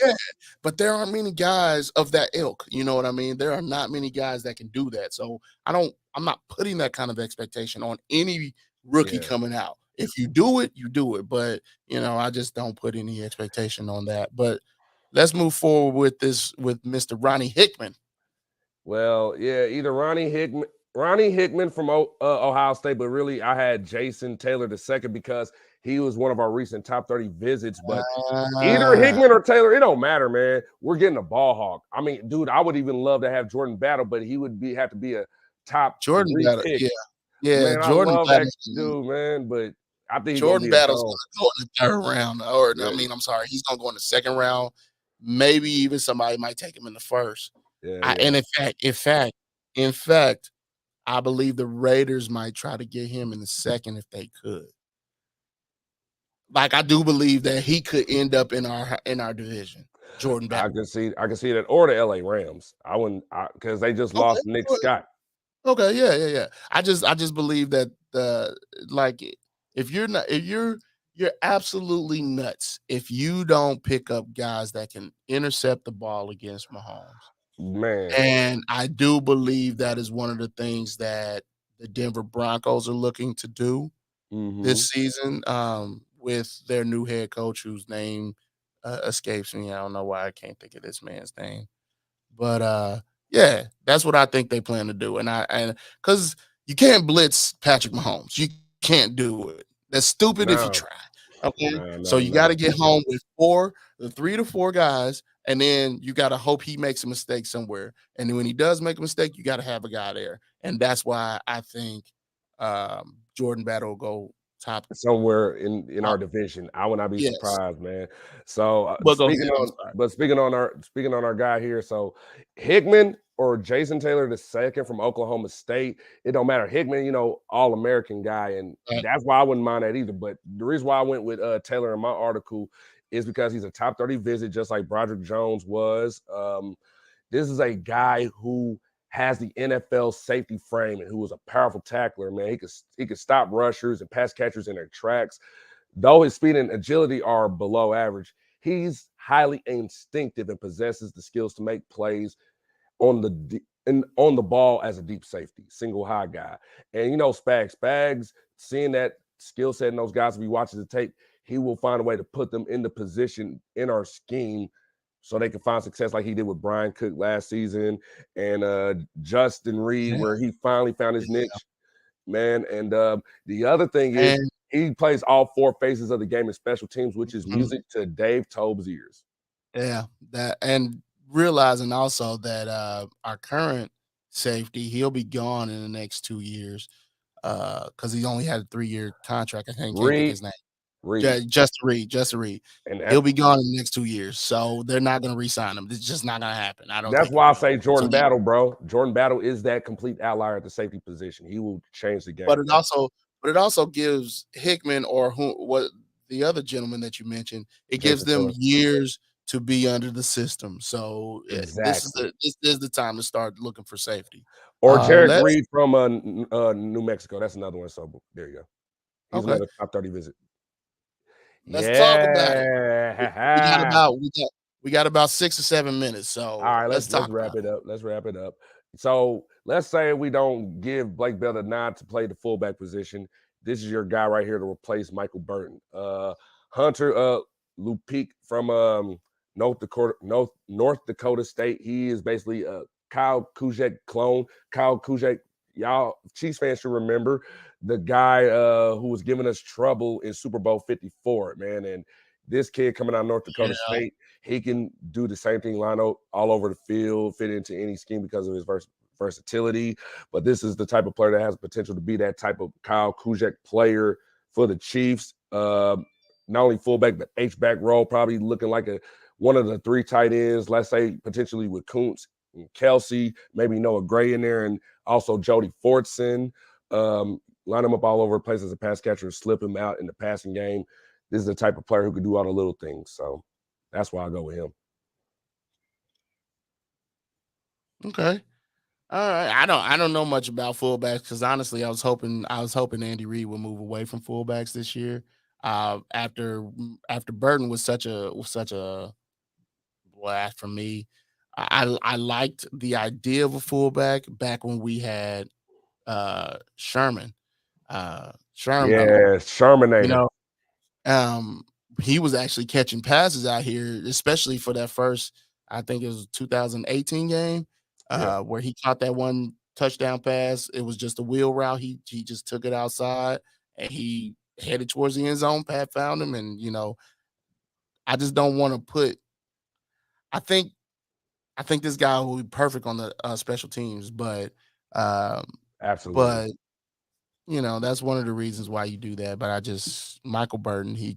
Yeah, but there aren't many guys of that ilk. You know what I mean? There are not many guys that can do that. So I'm not putting that kind of expectation on any rookie coming out. If you do it, you do it. But I just don't put any expectation on that. But let's move forward with Mr. Ronnie Hickman. Well, yeah, either Ronnie Hickman from Ohio State, but really I had Jason Taylor II because he was one of our recent top 30 visits. But either Hickman or Taylor, it don't matter, man. We're getting a ball hawk. I mean, dude, I would even love to have Jordan Battle, but he would have to be a top Jordan Battle. Pick. Yeah, man, Jordan I love that dude, man. But I think Jordan Battle's going to go in the third round, I'm sorry, he's going to go in the second round. Maybe even somebody might take him in the first. And in fact, I believe the Raiders might try to get him in the second if they could. Like, I do believe that he could end up in our division. Jordan Battle. I can see that, or the LA Rams. I wouldn't, because they just lost Nick Scott. Okay, yeah. I just believe that if you're absolutely nuts if you don't pick up guys that can intercept the ball against Mahomes. Man. And I do believe that is one of the things that the Denver Broncos are looking to do this season with their new head coach whose name escapes me. I don't know why I can't think of this man's name. But yeah, that's what I think they plan to do. And because you can't blitz Patrick Mahomes. You can't do it. That's stupid if you try. Okay. So you got to get home with 3 to 4 guys, and then you got to hope he makes a mistake somewhere. And then when he does make a mistake, you got to have a guy there. And that's why I think Jordan Battle will go top somewhere in our division. I would not be surprised, man. So speaking on our guy here, so Hickman or Jason Taylor II from Oklahoma State, it don't matter. Hickman, All-American guy, and that's why I wouldn't mind that either. But the reason why I went with Taylor in my article is because he's a top 30 visit, just like Broderick Jones was. This is a guy who has the NFL safety frame and who was a powerful tackler, man. He could stop rushers and pass catchers in their tracks. Though his speed and agility are below average, he's highly instinctive and possesses the skills to make plays on the ball as a deep safety, single high guy. And Spags, seeing that skill set in those guys, if he watches the tape, he will find a way to put them in the position in our scheme so they can find success like he did with Brian Cook last season and Justin Reed, where he finally found his niche, man. And the other thing is he plays all 4 phases of the game in special teams, which is music to Dave Tobe's ears. Yeah, that, and realizing also that our current safety, he'll be gone in the next 2 years because he only had a 3-year contract. I can't think his name. Justin Reed. And he'll be gone in the next 2 years. So they're not going to re-sign him. It's just not going to happen. That's why I say Jordan Battle, bro. Jordan Battle is that complete outlier at the safety position. He will change the game. But it also gives Hickman or what the other gentleman that you mentioned, it gives them years to be under the system. So this is the time to start looking for safety. Or Jared Reed from New Mexico. That's another one. So there you go. He's another top 30 visit. Let's talk about it. We got about 6 or 7 minutes. So all right, let's wrap it up. Let's wrap it up. So let's say we don't give Blake Bell a nod to play the fullback position. This is your guy right here to replace Michael Burton. Hunter Lupique from North Dakota State. He is basically a Kyle Kuzek clone. Kyle Kuzek, y'all Chiefs fans should remember the guy who was giving us trouble in Super Bowl 54, man. And this kid coming out of North Dakota State, he can do the same thing, line up all over the field, fit into any scheme because of his versatility, but this is the type of player that has potential to be that type of Kyle Kuzak player for the Chiefs. Not only fullback, but H-back role, probably looking like one of the 3 tight ends, let's say potentially with Kuntz and Kelsey, maybe Noah Gray in there, and also Jody Fortson. Line him up all over the place as a pass catcher, slip him out in the passing game. This is the type of player who could do all the little things. So that's why I go with him. Okay. All right. I don't know much about fullbacks because honestly, I was hoping Andy Reid would move away from fullbacks this year. After Burton was such a blast for me. I liked the idea of a fullback back when we had Sherman. Sherman, Yeah, Shermanator. He was actually catching passes out here, especially for that first, I think it was 2018 game, where he caught that one touchdown pass. It was just a wheel route. He just took it outside and he headed towards the end zone. Pat found him, and I just don't want to put. I think this guy will be perfect on the special teams, but absolutely. But that's one of the reasons why you do that. But Michael Burton, he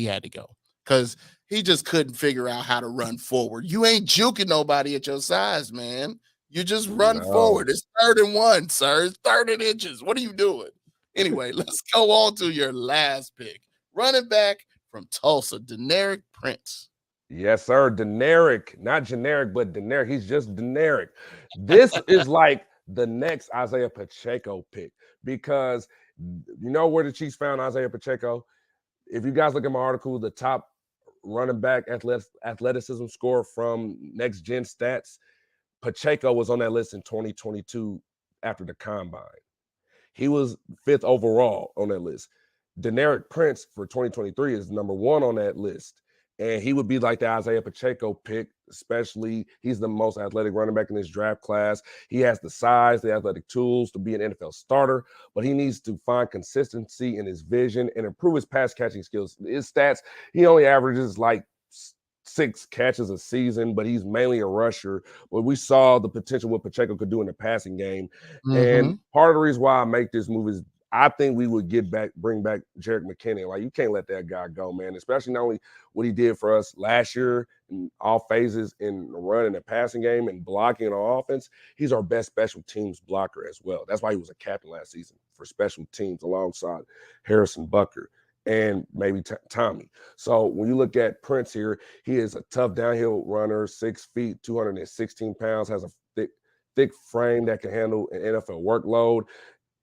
had to go because he just couldn't figure out how to run forward. You ain't juking nobody at your size, man. You just run forward. It's 3rd and 1, sir. It's 3rd and inches. What are you doing? Anyway, let's go on to your last pick. Running back from Tulsa, Deneric Prince. Yes, sir. Deneric, not generic, but Deneric. He's just Deneric. This is like the next Isaiah Pacheco pick because where the Chiefs found Isaiah Pacheco? If you guys look at my article, the top running back athleticism score from Next Gen Stats, Pacheco was on that list in 2022 after the combine. He was 5th overall on that list. Deneric Prince for 2023 is number 1 on that list. And he would be like the Isaiah Pacheco pick, especially he's the most athletic running back in this draft class. He has the size, the athletic tools to be an NFL starter, but he needs to find consistency in his vision and improve his pass catching skills. His stats, he only averages like 6 catches a season, but he's mainly a rusher. But we saw the potential what Pacheco could do in the passing game. And part of the reason why I make this move is I think we would bring back Jerick McKinnon. Like, you can't let that guy go, man, especially not only what he did for us last year in all phases in the run and the passing game and blocking on offense. He's our best special teams blocker as well. That's why he was a captain last season for special teams alongside Harrison Butker and maybe Tommy. So when you look at Prince here, he is a tough downhill runner, 6 feet, 216 pounds, has a thick frame that can handle an NFL workload,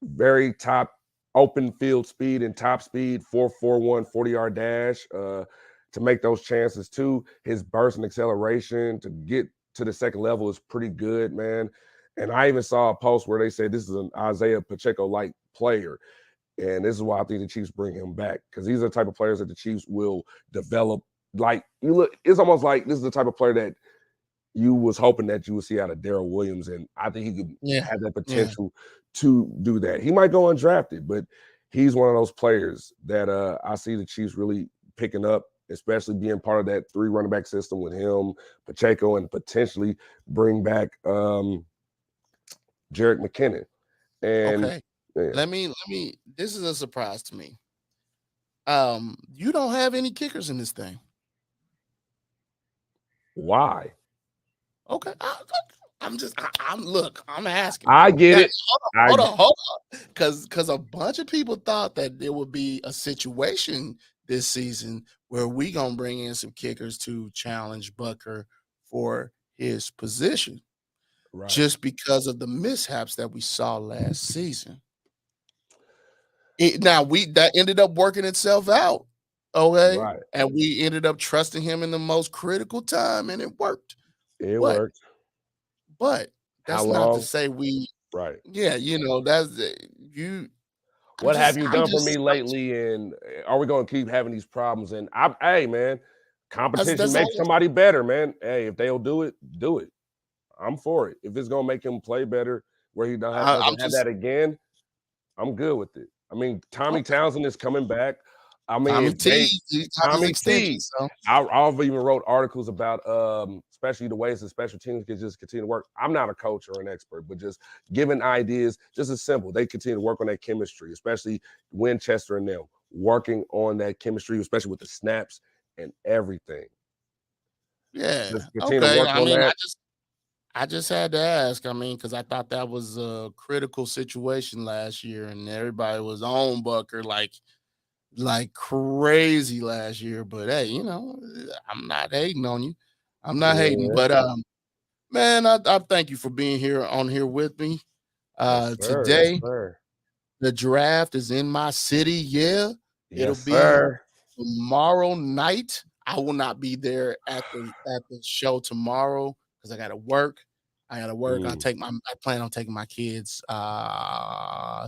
very top open field speed and top speed, 4.41 40-yard dash to make those chances too. His burst and acceleration to get to the second level is pretty good, man. And I even saw a post where they said this is an Isaiah Pacheco-like player. And this is why I think the Chiefs bring him back, because these are the type of players that the Chiefs will develop. Like, it's almost like this is the type of player that you was hoping that you would see out of Darrell Williams, and I think he could have that potential to do that. He might go undrafted, but he's one of those players that I see the Chiefs really picking up, especially being part of that 3 running back system with him, Pacheco, and potentially bring back Jerick McKinnon. And let me this is a surprise to me. You don't have any kickers in this thing. Why? Okay. I'm asking. I get it. Hold on. Because a bunch of people thought that there would be a situation this season where we gonna bring in some kickers to challenge Butker for his position, just because of the mishaps that we saw last season. That ended up working itself out, okay? Right. And we ended up trusting him in the most critical time, and it worked. It worked. But that's not to say we. Right. Yeah, that's you. What have you done for me lately? And are we going to keep having these problems? And hey, man, competition makes somebody better, man. Hey, if they'll do it, do it. I'm for it. If it's going to make him play better, where he doesn't have that again, I'm good with it. I mean, Tommy Townsend is coming back. I mean, Tommy T. So. I've even wrote articles about especially the ways the special teams can just continue to work. I'm not a coach or an expert, but just giving ideas, just as simple. They continue to work on that chemistry, especially Winchester and them working on that chemistry, especially with the snaps and everything. Yeah. Just continue to Okay. work on that. I just had to ask. I mean, because I thought that was a critical situation last year, and everybody was on Bucker like crazy last year. But hey, I'm not hating on you. I'm not hating. But man, I thank you for being here with me. Yes, sir. Yes, Today, sir. the draft is in my city. Yeah, it'll Yes, be sir. tomorrow night. I will not be there at the show tomorrow because I got to work. I plan on taking my kids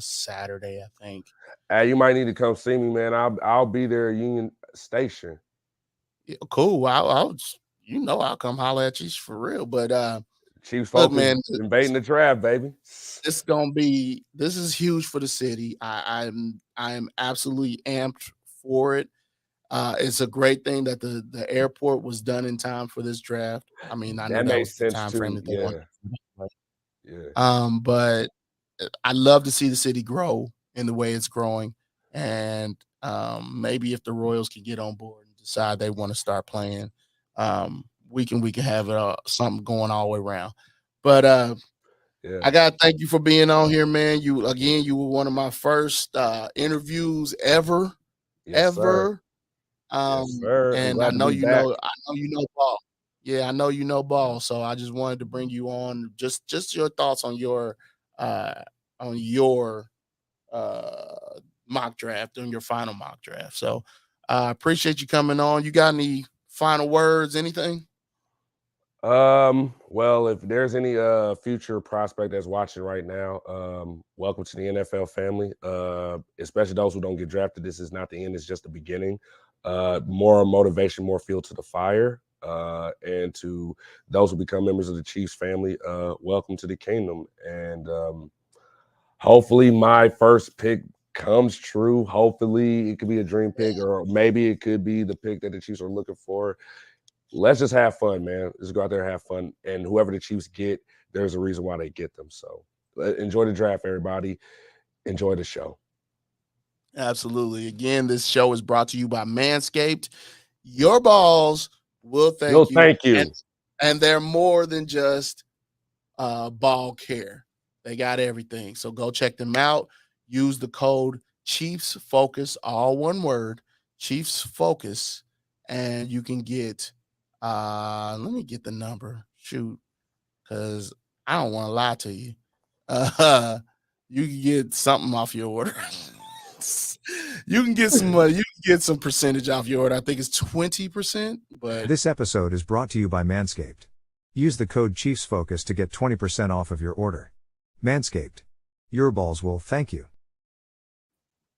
Saturday, I think. Hey, you might need to come see me, man. I'll be there at Union Station. Yeah, cool. I'll come holler at you for real. But Chiefs look, focus man, invading the draft, baby. this is huge for the city. I'm absolutely amped for it. It's a great thing that the airport was done in time for this draft. I mean, I know That that makes was the sense time frame too. that they Yeah. wanted. Yeah. But I love to see the city grow in the way it's growing, and maybe if the Royals can get on board and decide they want to start playing, we can have something going all the way around. But Yeah. I gotta thank you for being on here, man. You were one of my first interviews ever. Yes, sir. Yes, sir. I'm And glad to be back. I know you know ball. Yeah, I know you know ball. So I just wanted to bring you on. Just your thoughts on your uh on your mock draft, on your final mock draft. So I appreciate you coming on. You got any final words, anything? Well, if there's any future prospect that's watching right now, welcome to the NFL family. Especially those who don't get drafted. This is not the end, it's just the beginning. More motivation, more fuel to the fire. And to those who become members of the Chiefs family, welcome to the kingdom. And hopefully my first pick comes true. Hopefully it could be a dream pick, or maybe it could be the pick that the Chiefs are looking for. Let's just have fun, man. Let's go out there and have fun. And whoever the Chiefs get, there's a reason why they get them. So enjoy the draft, everybody. Enjoy the show. Absolutely. Again, this show is brought to you by Manscaped. Your balls will thank you. Thank you. And they're more than just ball care. They got everything. So go check them out. Use the code Chiefs Focus, all one word, Chiefs Focus, and you can get let me get the number. Shoot, because I don't want to lie to you. You can get something off your order. You can get some money. You can get some percentage off your order. I think it's 20%. But this episode is brought to you by Manscaped. Use the code ChiefsFocus to get 20% off of your order. Manscaped. Your balls will thank you.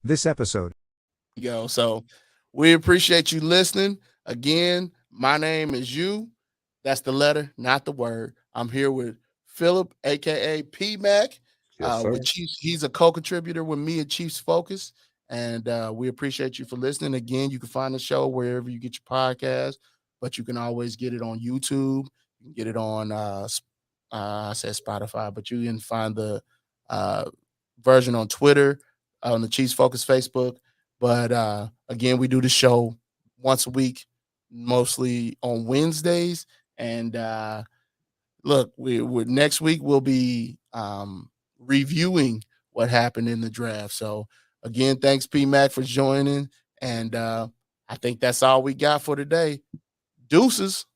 This episode. So we appreciate you listening. Again, my name is you. That's the letter, not the word. I'm here with Phillip, aka P Mac. With Chiefs, he's a co-contributor with me at Chiefs Focus, and we appreciate you for listening. Again, you can find the show wherever you get your podcast, but you can always get it on YouTube. You can get it on I said Spotify, but you can find the version on Twitter, on the Chiefs Focus Facebook. But again, we do the show once a week, mostly on Wednesdays, and look, we next week we'll be reviewing what happened in the draft. So again, thanks P Mac for joining, and I think that's all we got for today. Deuces.